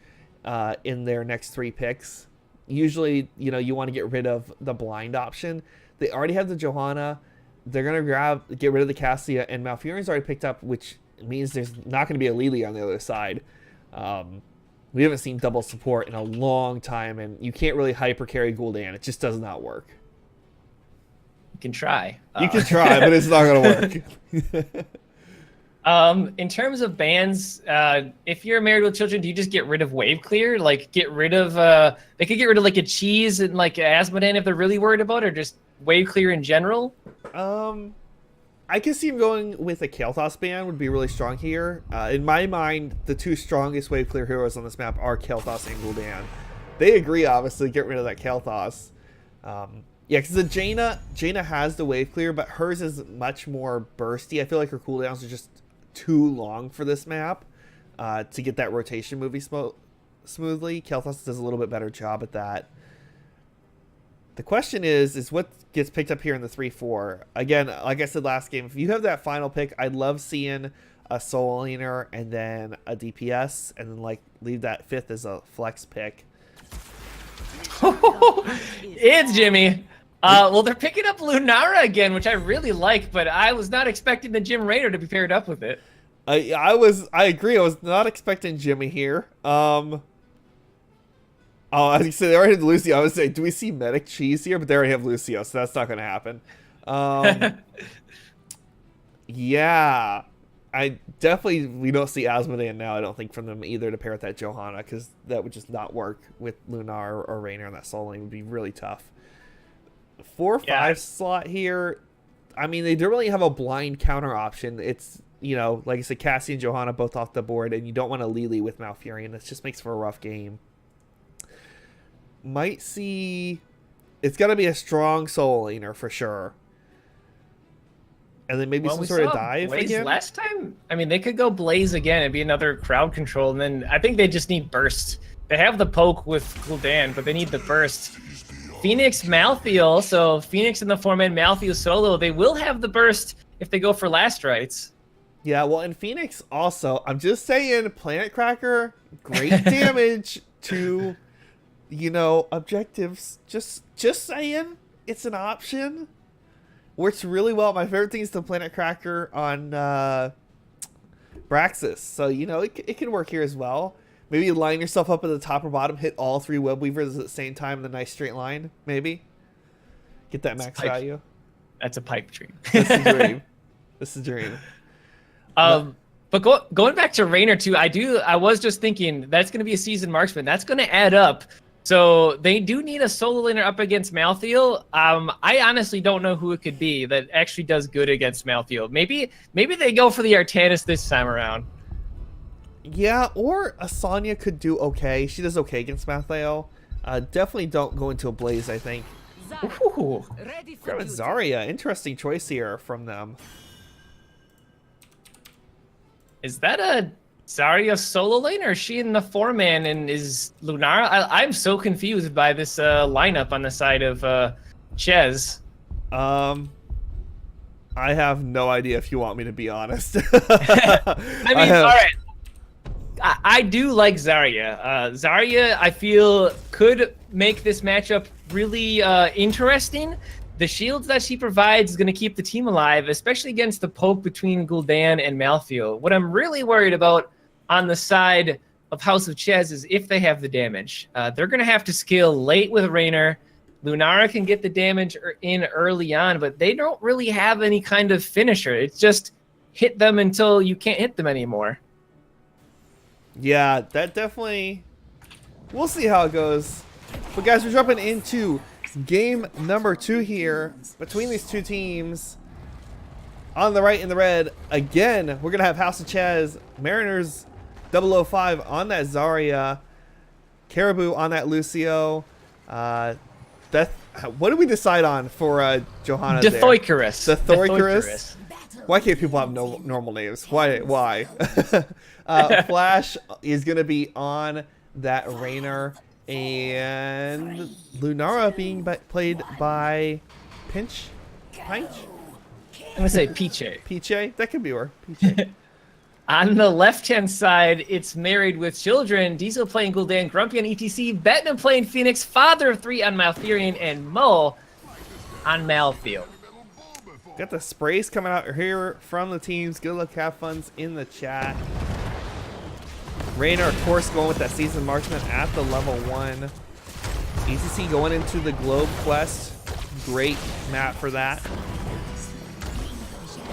in their next 3 picks. Usually, you want to get rid of the blind option. They already have the Johanna. They're gonna get rid of the Cassia, and Malfurion's already picked up, which means there's not going to be a Lily on the other side. We haven't seen double support in a long time, and you can't really hyper carry Gul'dan. It just does not work. You can try. You can try, but it's not going to work. In terms of bans, if you're Married with Children, do you just get rid of wave clear? Get rid of they could get rid of a cheese and Asmodan if they're really worried about it, or just wave clear in general? I can see him going with a Kael'thas ban would be really strong here. In my mind, the 2 strongest wave clear heroes on this map are Kael'thas and Gul'dan. They agree, obviously, get rid of that Kael'thas. Yeah, because the Jaina has the wave clear, but hers is much more bursty. I feel like her cooldowns are just too long for this map to get that rotation movie smoothly. Kael'thas does a little bit better job at that. The question is what gets picked up here in the 3-4. Again, like I said last game, if you have that final pick, I'd love seeing a solo laner and then a DPS, and then leave that 5th as a flex pick. It's Jimmy. Well, they're picking up Lunara again, which I really like, but I was not expecting the Jim Raynor to be paired up with it. I agree. I was not expecting Jimmy here. Oh, as you said, they already have Lucio. I would say, do we see Medic Cheese here? But they already have Lucio, so that's not going to happen. Yeah. We don't see Asmodan now, I don't think, from them either to pair with that Johanna, because that would just not work with Lunar or Raynor on that solo lane. Would be really tough. 4-5 slot here. I mean, they don't really have a blind counter option. It's, like I said, Cassie and Johanna both off the board, and you don't want to Lily with Malfurion. This just makes for a rough game. Might see... It's got to be a strong solo laner for sure. And then maybe some sort of dive Blaze again? Last time, I mean, they could go Blaze again. It'd be another crowd control. And then I think they just need burst. They have the poke with Gul'dan, but they need the burst. Phoenix, Malthael. So Phoenix in the 4-man, Malthael solo. They will have the burst if they go for last rights. Yeah, well, in Phoenix also, I'm just saying, Planet Cracker, great damage to... objectives. Just saying, it's an option. Works really well. My favorite thing is the Planet Cracker on Braxis. So, it can work here as well. Maybe line yourself up at the top or bottom, hit all 3 web weavers at the same time in a nice straight line, maybe. Get that max value. That's a pipe dream. That's a dream. This is a dream. But going back to Raynor too, I was just thinking that's going to be a seasoned marksman. That's going to add up. So they do need a solo laner up against Malthael. I honestly don't know who it could be that actually does good against Malthael. Maybe they go for the Artanis this time around. Yeah, or Asanya could do okay. She does okay against Mathael. Definitely don't go into a blaze, I think. Ooh. Grab a Zarya. Interesting choice here from them. Is that a Zarya solo lane, or is she in the 4-man, and is Lunara? I'm so confused by this lineup on the side of chez. I have no idea if you want me to be honest. I mean, all right. I do like Zarya. Zarya, I feel, could make this matchup really interesting. The shields that she provides is going to keep the team alive, especially against the poke between Gul'dan and Malthael. What I'm really worried about on the side of House of Chez is if they have the damage. They're going to have to scale late with Raynor. Lunara can get the damage in early on, but they don't really have any kind of finisher. It's just hit them until you can't hit them anymore. Yeah, that definitely... We'll see how it goes. But guys, we're jumping into game number 2 here between these two teams. On the right in the red, again, we're going to have House of Chez, Mariners 005 on that Zarya, Caribou on that Lucio. What did we decide on for Johanna there? Dithoicarus. Dithoicarus. Why can't people have no normal names? Why? Flash is going to be on that Raynor, and Lunara being played by Pinch? I'm going to say Piche. Piche? That could be her. Piche. On the left-hand side, it's Married with Children. Diesel playing Gul'dan, Grumpy on ETC, Betna playing Phoenix, Father of 3 on Malfurion, and Mo on Malthael. Got the sprays coming out here from the teams. Good luck, have funs in the chat. Raynor, of course, going with that Seasoned Marksman at the level 1. ETC going into the Globe Quest. Great map for that.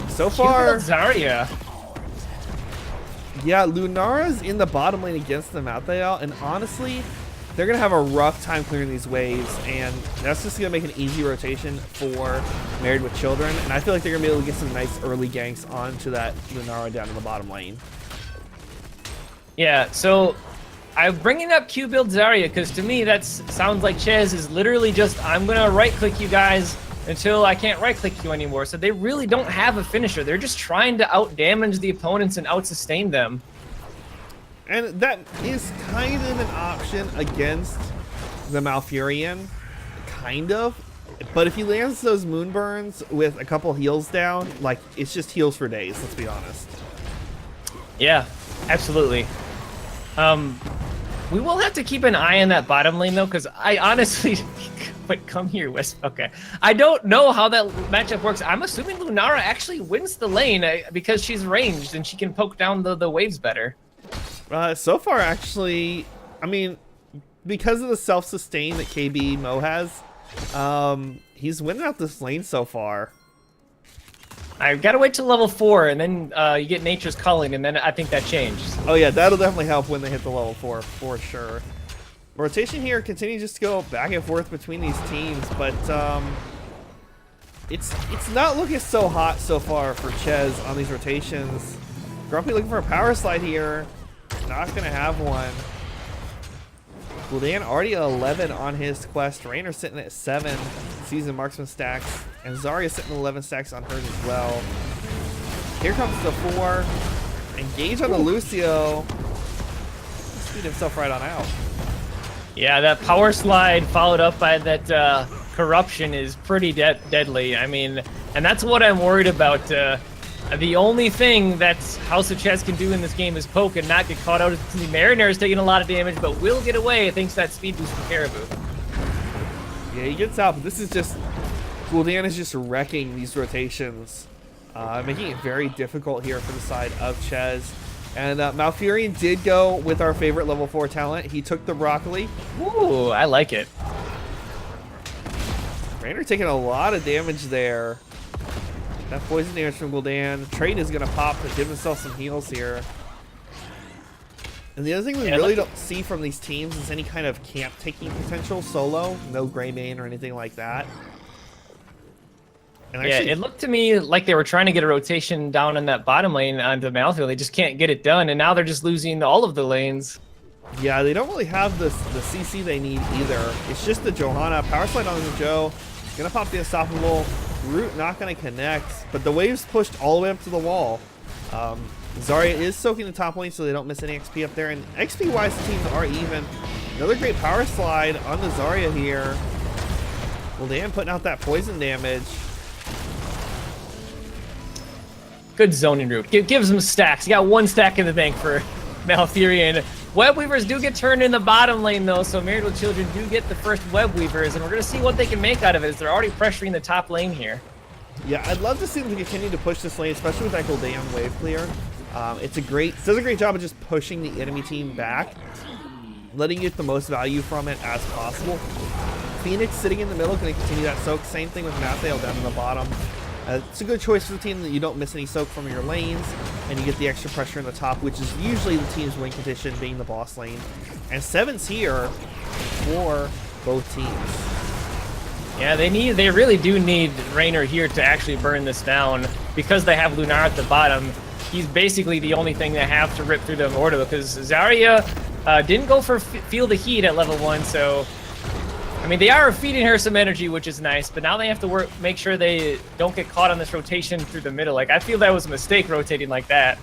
So far, Zarya. Yeah, Lunara's in the bottom lane against the Malthael, and honestly, they're going to have a rough time clearing these waves, and that's just going to make an easy rotation for Married with Children, and I feel like they're going to be able to get some nice early ganks onto that Lunara down in the bottom lane. Yeah, so I'm bringing up Q build Zarya because to me that sounds like Chez is literally just, I'm going to right-click you guys until I can't right-click you anymore. So they really don't have a finisher. They're just trying to out-damage the opponents and out-sustain them. And that is kind of an option against the Malfurion. Kind of. But if he lands those Moonburns with a couple heals down, like, it's just heals for days, let's be honest. Yeah, absolutely. We will have to keep an eye on that bottom lane, though, because I honestly... But come here, West. Okay. I don't know how that matchup works. I'm assuming Lunara actually wins the lane because she's ranged and she can poke down the waves better. So far, actually, I mean, because of the self-sustain that KB Mo has, he's winning out this lane so far. I've got to wait till level 4, and then you get Nature's Calling, and then I think that changes. Oh yeah, that'll definitely help when they hit the level 4, for sure. Rotation here continues just to go back and forth between these teams, but it's not looking so hot so far for Chez on these rotations. Grumpy looking for a power slide here. Not going to have one. Gul'dan already at 11 on his quest. Raynor sitting at 7 Seasoned Marksman stacks. And Zarya sitting at 11 stacks on hers as well. Here comes the 4. Engage on the Lucio. Speed himself right on out. Yeah, that power slide followed up by that corruption is pretty deadly. I mean, and that's what I'm worried about. The only thing that House of Chez can do in this game is poke and not get caught out. The Mariner is taking a lot of damage, but will get away thanks to that speed boost from Caribou. Yeah, he gets out, but this is just... Gul'dan is just wrecking these rotations. Making it very difficult here for the side of Chez. And Malfurion did go with our favorite level 4 talent. He took the broccoli. Ooh, I like it. Raynor taking a lot of damage there. That poison damage from Gul'dan. Trade is going to pop to give himself some heals here. And the other thing we really don't see from these teams is any kind of camp taking potential solo. No Greymane or anything like that. And Yeah, actually, it looked to me like they were trying to get a rotation down in that bottom lane onto Malfield. They just can't get it done, and now they're just losing all of the lanes. yeah, they don't really have the CC they need either. It's just the Johanna. Power slide on the Joe. Gonna pop the Unstoppable. Root not gonna connect, but the wave's pushed all the way up to the wall. Zarya is soaking the top lane so they don't miss any XP up there, and XP-wise the teams are even. Another great power slide on the Zarya here. Well, Dan putting out that poison damage. Good zoning route. Gives them stacks. You got 1 stack in the bank for Malfurion. Web Weavers do get turned in the bottom lane, though, so Married with Children do get the first Web Weavers, and we're going to see what they can make out of it, as they're already pressuring the top lane here. Yeah, I'd love to see them continue to push this lane, especially with that Gul'dan wave clear. It does a great job of just pushing the enemy team back, letting you get the most value from it as possible. Phoenix sitting in the middle, going to continue that soak. Same thing with Mathael down in the bottom. It's a good choice for the team that you don't miss any soak from your lanes, and you get the extra pressure in the top, which is usually the team's win condition, being the boss lane. And 7's here for both teams. Yeah, they really do need Raynor here to actually burn this down, because they have Lunar at the bottom. He's basically the only thing they have to rip through the Immortal, because Zarya didn't go for Feel the Heat at level 1, so I mean, they are feeding her some energy, which is nice, but now they have to make sure they don't get caught on this rotation through the middle. Like, I feel that was a mistake rotating like that.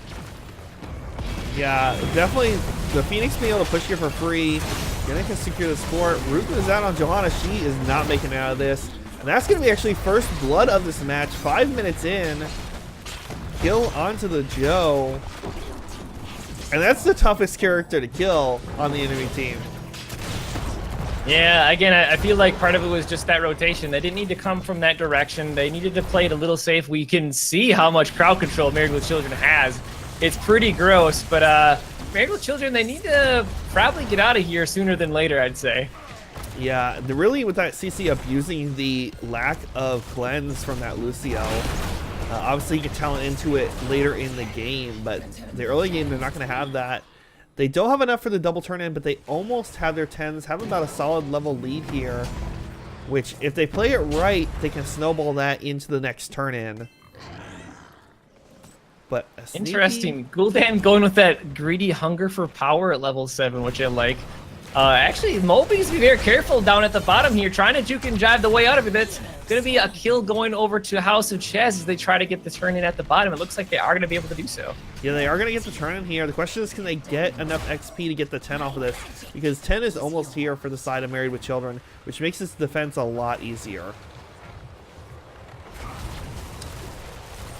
Yeah, definitely the Phoenix being able to push here for free. Gonna secure the sport. Root is out on Johanna. She is not making it out of this. And that's gonna be actually first blood of this match. 5 minutes in. Kill onto the Joe. And that's the toughest character to kill on the enemy team. Yeah, again, I feel like part of it was just that rotation. They didn't need to come from that direction. They needed to play it a little safe. We can see how much crowd control Married with Children has. It's pretty gross, but Married with Children, they need to probably get out of here sooner than later, I'd say. Yeah, really with that CC abusing the lack of cleanse from that Lucio. Obviously, you can talent into it later in the game, but the early game, they're not going to have that. They don't have enough for the double turn in, but they almost have their 10s, have about a solid level lead here, which if they play it right, they can snowball that into the next turn in. But interesting. Gul'dan going with that greedy hunger for power at level 7, which I like. Actually, Mo needs to be very careful down at the bottom here, trying to juke and jive the way out of it. That's going to be a kill going over to House of Chez as they try to get the turn in at the bottom. It looks like they are going to be able to do so. Yeah, they are going to get the turn in here. The question is, can they get enough XP to get the 10 off of this? Because 10 is almost here for the side of Married with Children, which makes this defense a lot easier.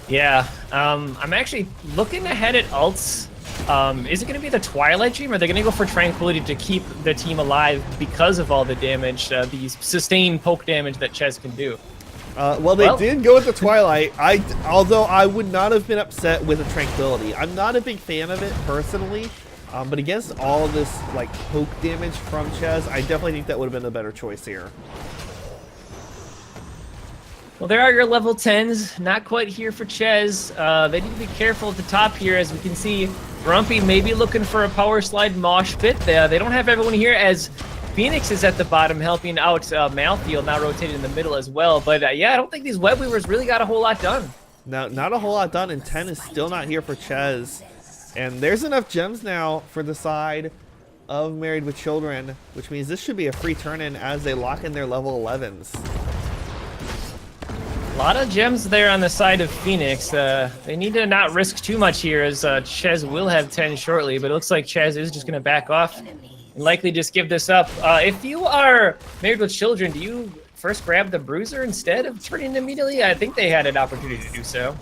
Yeah, I'm actually looking ahead at ults. Is it going to be the Twilight Dream, or are they going to go for Tranquility to keep the team alive because of all the damage, the sustained poke damage that Chez can do? Well, they did go with the Twilight. Although I would not have been upset with a Tranquility. I'm not a big fan of it personally, but against all of this like poke damage from Chez, I definitely think that would have been the better choice here. Well, there are your level 10s, not quite here for Chez. They need to be careful at the top here, as we can see Grumpy maybe looking for a power slide mosh pit. They don't have everyone here, as Phoenix is at the bottom helping out Malfield, now rotating in the middle as well. But yeah, I don't think these Web Weavers really got a whole lot done. No, not a whole lot done, and 10 is still not here for Chez. And there's enough gems now for the side of Married with Children, which means this should be a free turn-in as they lock in their level 11s. A lot of gems there on the side of Phoenix. They need to not risk too much here, as Chez will have 10 shortly, but it looks like Chez is just going to back off and likely just give this up. If you are Married with Children, do you first grab the Bruiser instead of turning immediately? I think they had an opportunity to do so.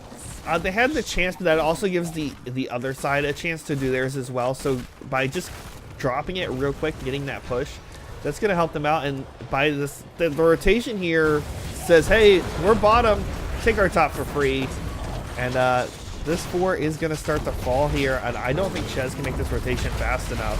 They had the chance, but that also gives the other side a chance to do theirs as well. So by just dropping it real quick, getting that push, that's going to help them out. And by this, the rotation here says, hey, we're bottom, take our top for free. And this 4 is going to start to fall here, and I don't think Chez can make this rotation fast enough.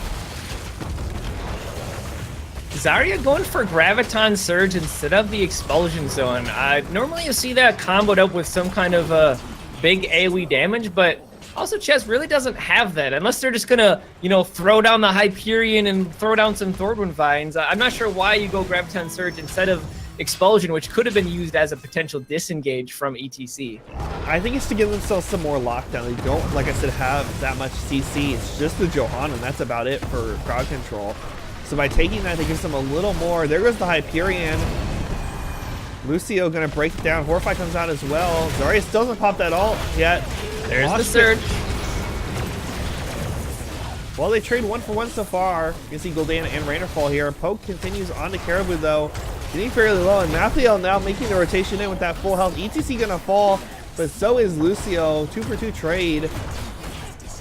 Zarya going for Graviton Surge instead of the Expulsion Zone. Normally you see that comboed up with some kind of big AoE damage, but also Chez really doesn't have that, unless they're just gonna, throw down the Hyperion and throw down some Thornwind Vines. I'm not sure why you go Graviton Surge instead of expulsion, which could have been used as a potential disengage from ETC. I think it's to give themselves some more lockdown. They don't, like I said, have that much CC. It's just the Johanna, and that's about it for crowd control. So by taking that, it gives them a little more. There goes the Hyperion. Lucio gonna break it down. Horrify comes out as well. Zarya still doesn't pop that ult yet. There's the surge. Well, they trade 1-for-1 so far. You can see Gul'dan and Rainerfall here. Poke continues on to Caribou though, getting fairly low, and Mathiel now making the rotation in with that full health. ETC gonna fall, but so is Lucio. 2-for-2 trade.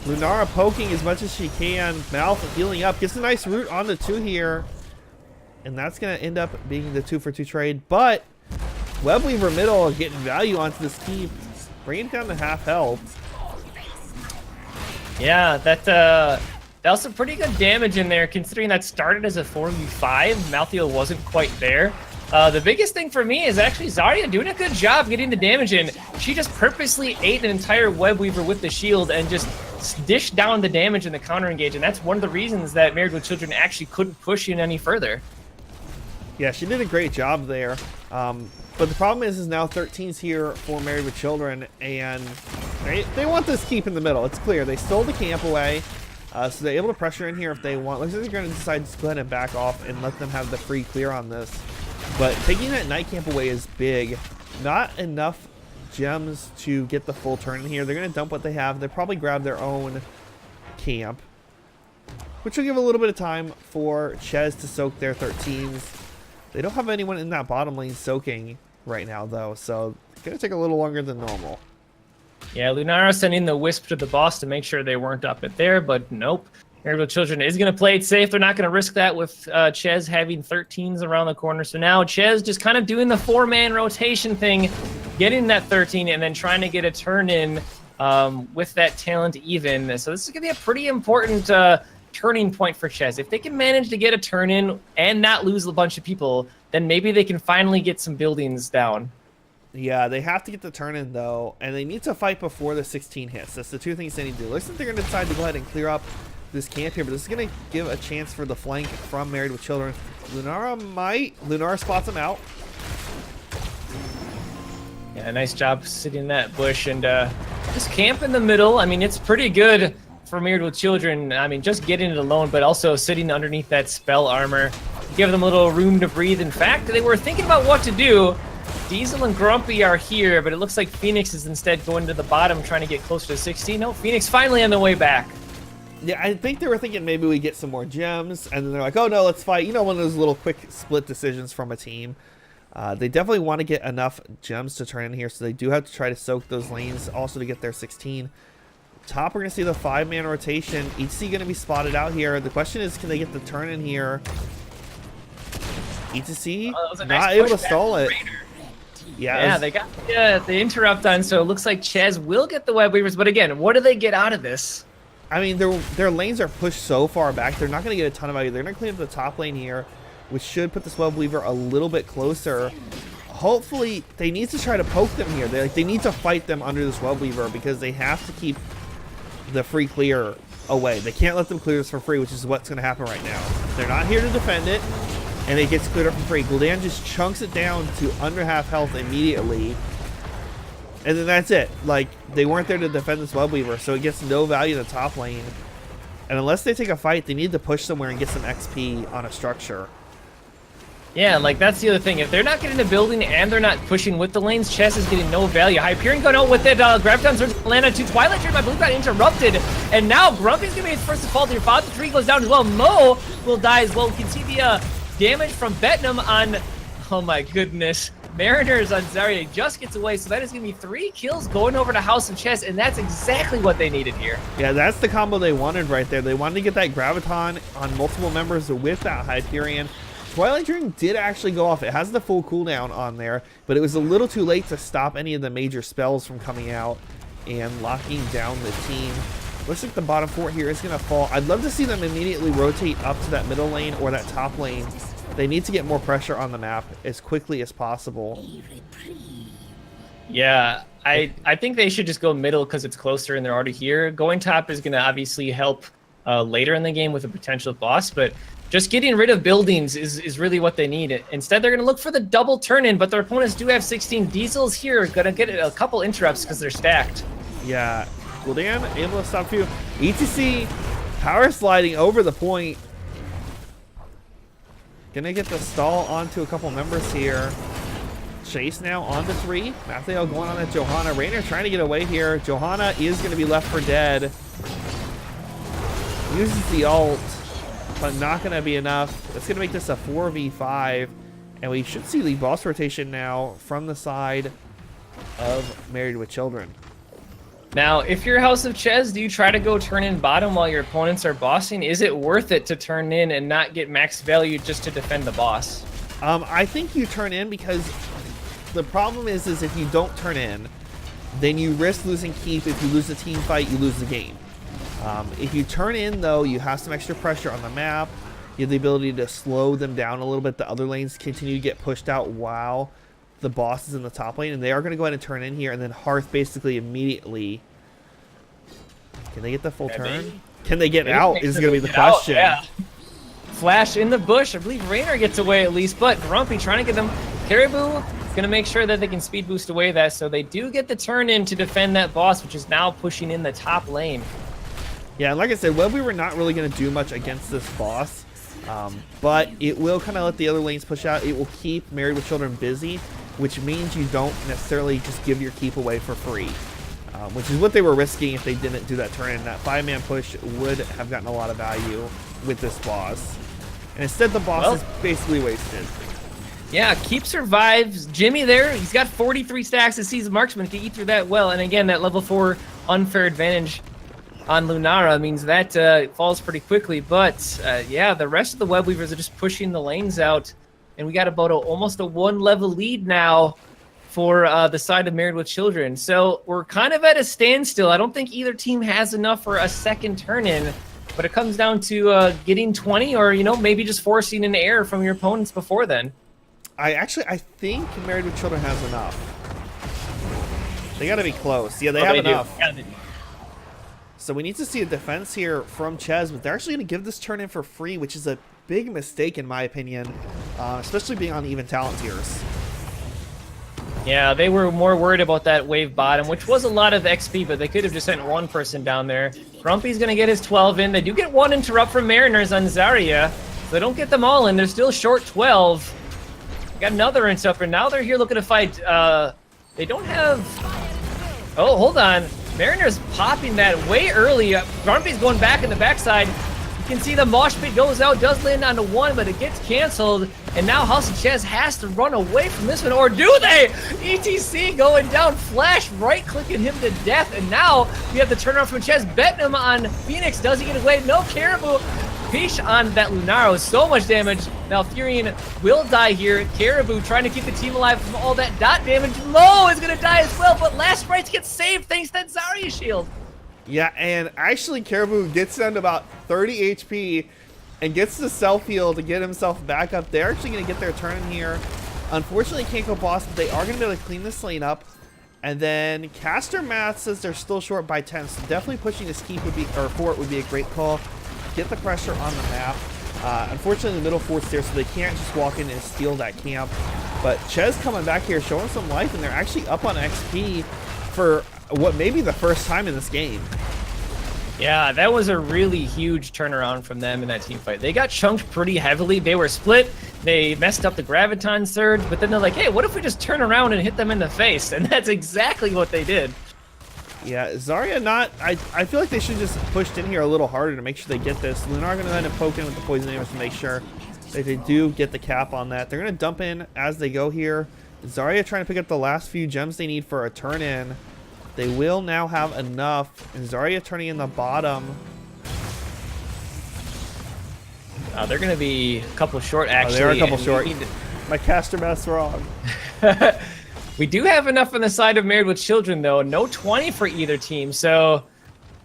Lunara poking as much as she can. Malf healing up, gets a nice root on the 2 here, and that's gonna end up being the 2-for-2 trade. But Webweaver middle getting value onto this keep, bringing it down to half health. Yeah, that was some pretty good damage in there, considering that started as a 4v5. Malthael wasn't quite there. The biggest thing for me is actually Zarya doing a good job getting the damage in. She just purposely ate an entire Webweaver with the shield and just dished down the damage in the counter engage, and that's one of the reasons that Married with Children actually couldn't push in any further. Yeah, she did a great job there. But the problem is now 13's here for Married with Children, and they want this keep in the middle. It's clear. They stole the camp away, so they're able to pressure in here if they want. Looks like they're going to decide to go ahead and back off and let them have the free clear on this. But taking that night camp away is big. Not enough gems to get the full turn in here. They're going to dump what they have. They'll probably grab their own camp, which will give a little bit of time for chez to soak their 13s. They don't have anyone in that bottom lane soaking right now, though, so it's going to take a little longer than normal. Yeah, Lunara sending the Wisp to the boss to make sure they weren't up at there, but nope. Married with Children is going to play it safe. They're not going to risk that with chez having 13s around the corner. So now chez just kind of doing the 4-man rotation thing, getting that 13 and then trying to get a turn in with that talent even. So this is going to be a pretty important turning point for chez. If they can manage to get a turn in and not lose a bunch of people, then maybe they can finally get some buildings down. Yeah, they have to get the turn in, though, and they need to fight before the 16 hits. That's the 2 things they need to do. Looks like they're going to decide to go ahead and clear up this camp here, but this is going to give a chance for the flank from Married with Children. Lunara spots them out. Yeah, nice job sitting in that bush, and just camp in the middle. I mean, it's pretty good for Married with Children. I mean, just getting it alone, but also sitting underneath that spell armor, give them a little room to breathe. In fact, they were thinking about what to do. Diesel and Grumpy are here, but it looks like Phoenix is instead going to the bottom, trying to get closer to 16. No, Phoenix finally on the way back. Yeah, I think they were thinking maybe we get some more gems, and then they're like, oh no, let's fight. You know, one of those little quick split decisions from a team. They definitely want to get enough gems to turn in here, so they do have to try to soak those lanes also to get their 16. Top, we're going to see the 5-man rotation. ETC going to be spotted out here. The question is, can they get the turn in here? ETC not able to stall it. Yeah, they got the interrupt on, so it looks like chez will get the web weavers, but again, what do they get out of this? I mean, their lanes are pushed so far back, they're not going to get a ton of value. They're going to clean up the top lane here, which should put this web weaver a little bit closer. Hopefully, they need to try to poke them here. They need to fight them under this web weaver because they have to keep the free clear away. They can't let them clear this for free, which is what's going to happen right now. They're not here to defend it, and it gets cleared up for free. Gul'dan just chunks it down to under half health immediately. And then that's it. Like, they weren't there to defend this web weaver, so it gets no value in the top lane. And unless they take a fight, they need to push somewhere and get some XP on a structure. Yeah, like, that's the other thing. If they're not getting the building and they're not pushing with the lanes, chez is getting no value. Hyperion going out with it. Graviton turns Atlanta to Twilight Dream. I believe got interrupted. And now Grumpy's going to be his first to fall here. Father 3 goes down as well. Mo will die as well. We can see the damage from Betnam on, oh my goodness, Mariners on Zarya just gets away, so that is going to be 3 kills going over to House of Chez, and that's exactly what they needed here. Yeah, that's the combo they wanted right there. They wanted to get that Graviton on multiple members with that Hyperion. Twilight Dream did actually go off. It has the full cooldown on there, but it was a little too late to stop any of the major spells from coming out and locking down the team. Looks like the bottom 4 here is going to fall. I'd love to see them immediately rotate up to that middle lane or that top lane. They need to get more pressure on the map as quickly as possible. Yeah, I think they should just go middle because it's closer and they're already here. Going top is going to obviously help later in the game with a potential boss, but just getting rid of buildings is really what they need. Instead, they're going to look for the double turn-in, but their opponents do have 16. Diesel's here, going to get a couple interrupts because they're stacked. Yeah, Gul'dan able to stop you. ETC power sliding over the point. Gonna get the stall onto a couple members here. Chase now on the 3. Matteo going on at Johanna. Raynor trying to get away here. Johanna is going to be left for dead. Uses the ult, but not going to be enough. That's going to make this a 4v5. And we should see the boss rotation now from the side of Married with Children. Now, if you're House of Chez, do you try to go turn in bottom while your opponents are bossing? Is it worth it to turn in and not get max value just to defend the boss? I think you turn in because the problem is if you don't turn in, then you risk losing keep. If you lose the team fight, you lose the game. If you turn in, though, you have some extra pressure on the map. You have the ability to slow them down a little bit. The other lanes continue to get pushed out while the boss is in the top lane, and they are going to go ahead and turn in here, and then Hearth basically immediately. Can they get the full turn? Can they get out is going to be the question. Yeah. Flash in the bush. I believe Raynor gets away at least, but Grumpy trying to get them. Caribou going to make sure that they can speed boost away that, so they do get the turn in to defend that boss, which is now pushing in the top lane. Yeah, and like I said, well, we were not really going to do much against this boss, but it will kind of let the other lanes push out. It will keep Married with Children busy, which means you don't necessarily just give your keep away for free, which is what they were risking if they didn't do that turn. That 5-man push would have gotten a lot of value with this boss. And instead, the boss is basically wasted. Yeah, Keep survives. Jimmy there, he's got 43 stacks as Seasoned Marksman, can eat through that well. And again, that level 4 unfair advantage on Lunara means that falls pretty quickly. But yeah, the rest of the Web Weavers are just pushing the lanes out. And we got about almost a 1-level lead now for the side of Married with Children. So we're kind of at a standstill. I don't think either team has enough for a second turn-in. But it comes down to getting 20 or, you know, maybe just forcing an error from your opponents before then. I think Married with Children has enough. They got to be close. Yeah, they have enough. Yeah, So we need to see a defense here from Chez, but they're actually going to give this turn in for free, which is a big mistake in my opinion, especially being on even talent tiers. Yeah, they were more worried about that wave bottom, which was a lot of XP, but they could have just sent one person down there. Grumpy's going to get his 12 in. They do get one interrupt from Mariners on Zarya, so they don't get them all in. They're still short 12. Got another interrupt, and now they're here looking to fight. They don't have... Oh, hold on. Mariners popping that way early. Grumpy's going back in the backside. You can see the mosh pit goes out, does land onto one, but it gets canceled. And now House of Chez has to run away from this one, or do they? ETC going down, Flash right-clicking him to death, and now we have the turnaround from Chez, betting him on Phoenix. Does he get away? No, Caribou. Peach on that Lunaro, so much damage. Now Furion will die here. Caribou trying to keep the team alive from all that dot damage. Low is going to die as well, but Last Sprites gets saved thanks to that Zarya shield. Yeah, and actually Caribou gets down to about 30 HP and gets the self-heal to get himself back up. They're actually going to get their turn in here. Unfortunately, can't go boss, but they are going to be able to clean this lane up. And then Caster Math says they're still short by 10, so definitely pushing this keep would be, or fort would be a great call. Get the pressure on the map. Unfortunately, the middle fort's there, so they can't just walk in and steal that camp. But Chez coming back here, showing some life, and they're actually up on XP for what may be the first time in this game. Yeah, that was a really huge turnaround from them in that team fight. They got chunked pretty heavily. They were split. They messed up the Graviton surge, but then they're like, hey, what if we just turn around and hit them in the face? And that's exactly what they did. Yeah, Zarya not... I feel like they should just pushed in here a little harder to make sure they get this. Lunar going to end up poking with the poison damage to make sure that they do get the cap on that. They're going to dump in as they go here. Zarya trying to pick up the last few gems they need for a turn-in. They will now have enough. And Zarya turning in the bottom. They're going to be a couple short, actually. They are a couple short. My caster math's wrong. We do have enough on the side of Married with Children, though. No 20 for either team. So,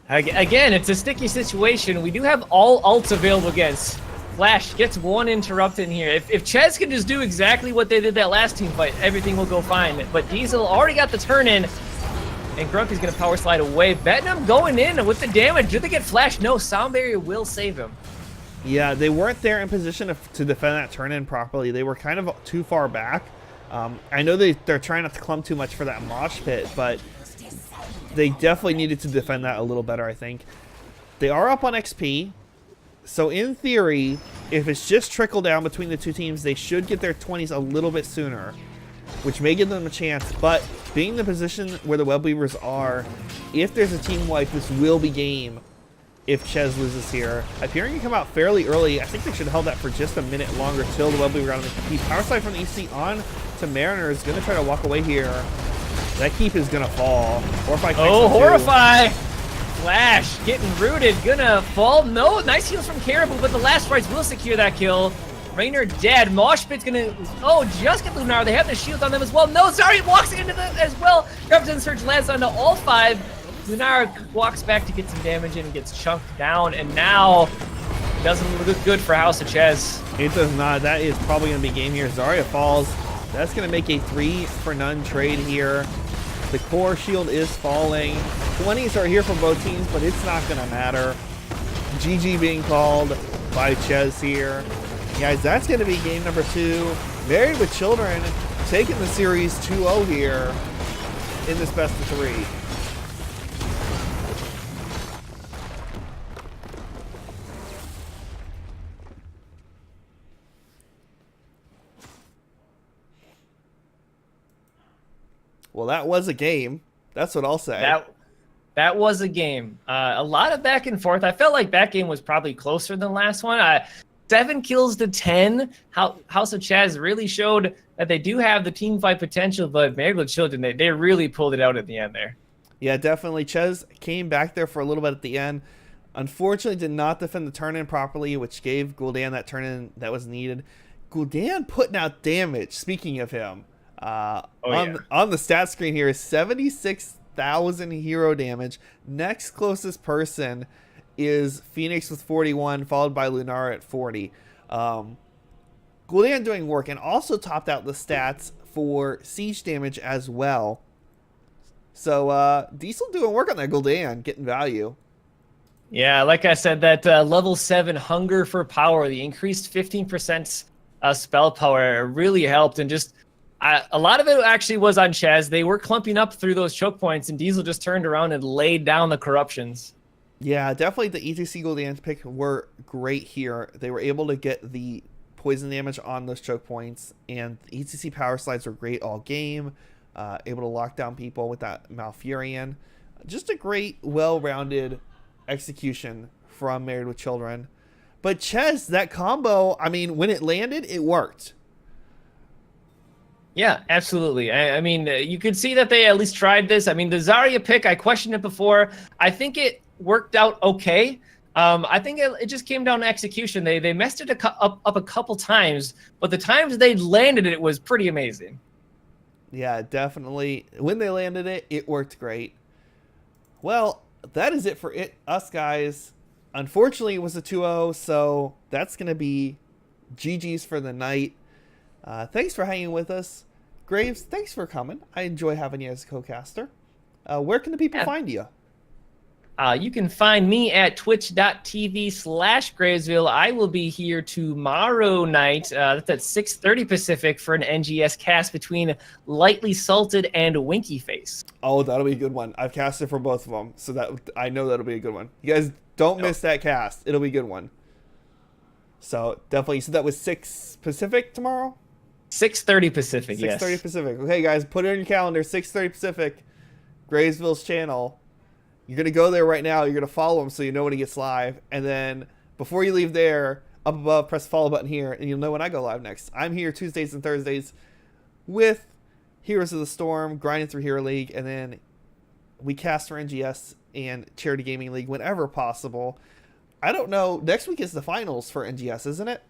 again, it's a sticky situation. We do have all ults available against. Flash gets one interrupt in here. If Chez can just do exactly what they did that last team fight, everything will go fine. But Diesel already got the turn in. And Grunk is going to power slide away. Vietnam going in with the damage. Do they get flash? No, Sound Barrier will save him. Yeah, they weren't there in position to defend that turn-in properly. They were kind of too far back. I know they're trying not to clump too much for that mosh pit, but they definitely needed to defend that a little better, I think. They are up on XP, so in theory, if it's just trickle down between the two teams, they should get their 20s a little bit sooner, which may give them a chance. But being in the position where the Web Weavers are, if there's a team wipe, this will be game if chez loses here. Appearing to come out fairly early. I think they should have held that for just a minute longer till the Web Weaver got on the keep. Power slide from the EC on to Mariner is going to try to walk away here. That keep is going to fall. Horrify. Oh, Horrify! Flash getting rooted, gonna fall. No, nice heals from Caribou, but the last rights will secure that kill. Rainer dead. Mosh Pit's gonna, just get Lunar. They have the shield on them as well. No, Zarya walks into them as well. Grabs and Surge lands onto all 5. Lunar walks back to get some damage and gets chunked down, and now doesn't look good for House of Chez. It does not. That is probably gonna be game here. Zarya falls. That's gonna make a 3-for-none trade here. The core shield is falling. 20s are here for both teams, but it's not going to matter. GG being called by chez here. Guys, that's going to be game number 2. Married with Children taking the series 2-0 here in this best of 3. Well, that was a game. That's what I'll say. That was a game. A lot of back and forth. I felt like that game was probably closer than the last one. 7 kills to 10. House of Chez really showed that they do have the team fight potential, but Married with Children, they really pulled it out at the end there. Yeah, definitely. Chez came back there for a little bit at the end. Unfortunately, did not defend the turn-in properly, which gave Gul'dan that turn-in that was needed. Gul'dan putting out damage, speaking of him. On the stat screen here is 76,000 hero damage. Next closest person is Phoenix with 41, followed by Lunar at 40. Gul'dan doing work, and also topped out the stats for siege damage as well. So Diesel doing work on that Gul'dan, getting value. Yeah, like I said, that level 7 hunger for power, the increased 15% spell power really helped, and just a lot of it actually was on chez. They were clumping up through those choke points, and Diesel just turned around and laid down the corruptions. Yeah, definitely the ETC Gul'dan pick were great here. They were able to get the poison damage on those choke points, and the ETC power slides were great all game. Able to lock down people with that Malfurion. Just a great, well-rounded execution from Married with Children. But chez, that combo, I mean, when it landed, it worked. Yeah, absolutely. I mean, you could see that they at least tried this. I mean, the Zarya pick, I questioned it before. I think it worked out okay. I think it just came down to execution. They messed it up a couple times, but the times they landed it was pretty amazing. Yeah, definitely. When they landed it, it worked great. Well, that is it for us guys. Unfortunately, it was a 2-0, so that's going to be GG's for the night. Thanks for hanging with us. Graves, thanks for coming. I enjoy having you as a co-caster. Where can the people find you? You can find me at twitch.tv/Gravesville. I will be here tomorrow night. That's at 6:30 Pacific for an NGS cast between Lightly Salted and Winky Face. Oh, that'll be a good one. I've casted for both of them, so that I know that'll be a good one. You guys don't miss that cast. It'll be a good one. So definitely, you said that was 6 Pacific tomorrow? 6:30 Pacific, 6:30 yes. Pacific. Okay, guys, put it on your calendar. 6:30 Pacific. Gravesville's channel. You're going to go there right now. You're going to follow him so you know when he gets live. And then before you leave there, up above, press the follow button here, and you'll know when I go live next. I'm here Tuesdays and Thursdays with Heroes of the Storm, grinding through Hero League, and then we cast for NGS and Charity Gaming League whenever possible. I don't know. Next week is the finals for NGS, isn't it?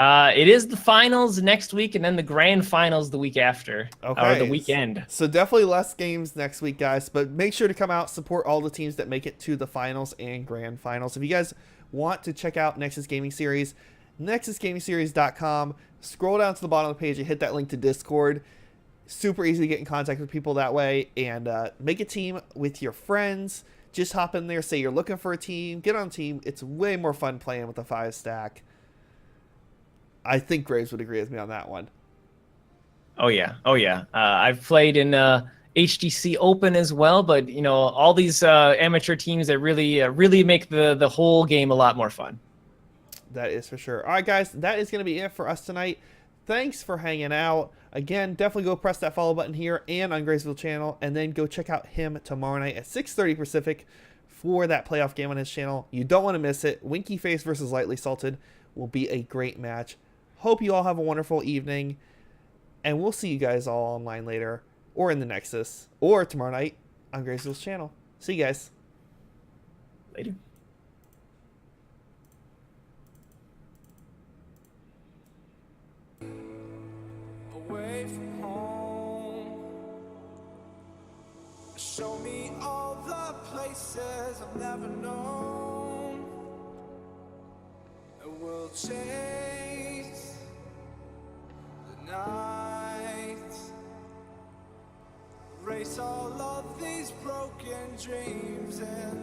It is the finals next week, and then the grand finals the week after, or the weekend. So definitely less games next week, guys. But make sure to come out, support all the teams that make it to the finals and grand finals. If you guys want to check out Nexus Gaming Series, nexusgamingseries.com. Scroll down to the bottom of the page and hit that link to Discord. Super easy to get in contact with people that way, and make a team with your friends. Just hop in there, say you're looking for a team, get on a team. It's way more fun playing with a 5-stack. I think Graves would agree with me on that one. Oh yeah, oh yeah. I've played in HGC Open as well, but you know, all these amateur teams that really make the whole game a lot more fun. That is for sure. All right, guys, that is going to be it for us tonight. Thanks for hanging out. Again, definitely go press that follow button here and on Graysville channel, and then go check out him tomorrow night at 6:30 Pacific for that playoff game on his channel. You don't want to miss it. Winky Face versus Lightly Salted will be a great match. Hope you all have a wonderful evening, and we'll see you guys all online later, or in the Nexus, or tomorrow night on Graysville's channel. See you guys. Later. Away from home, show me all the places I've never known, and we'll chase the night, race all of these broken dreams and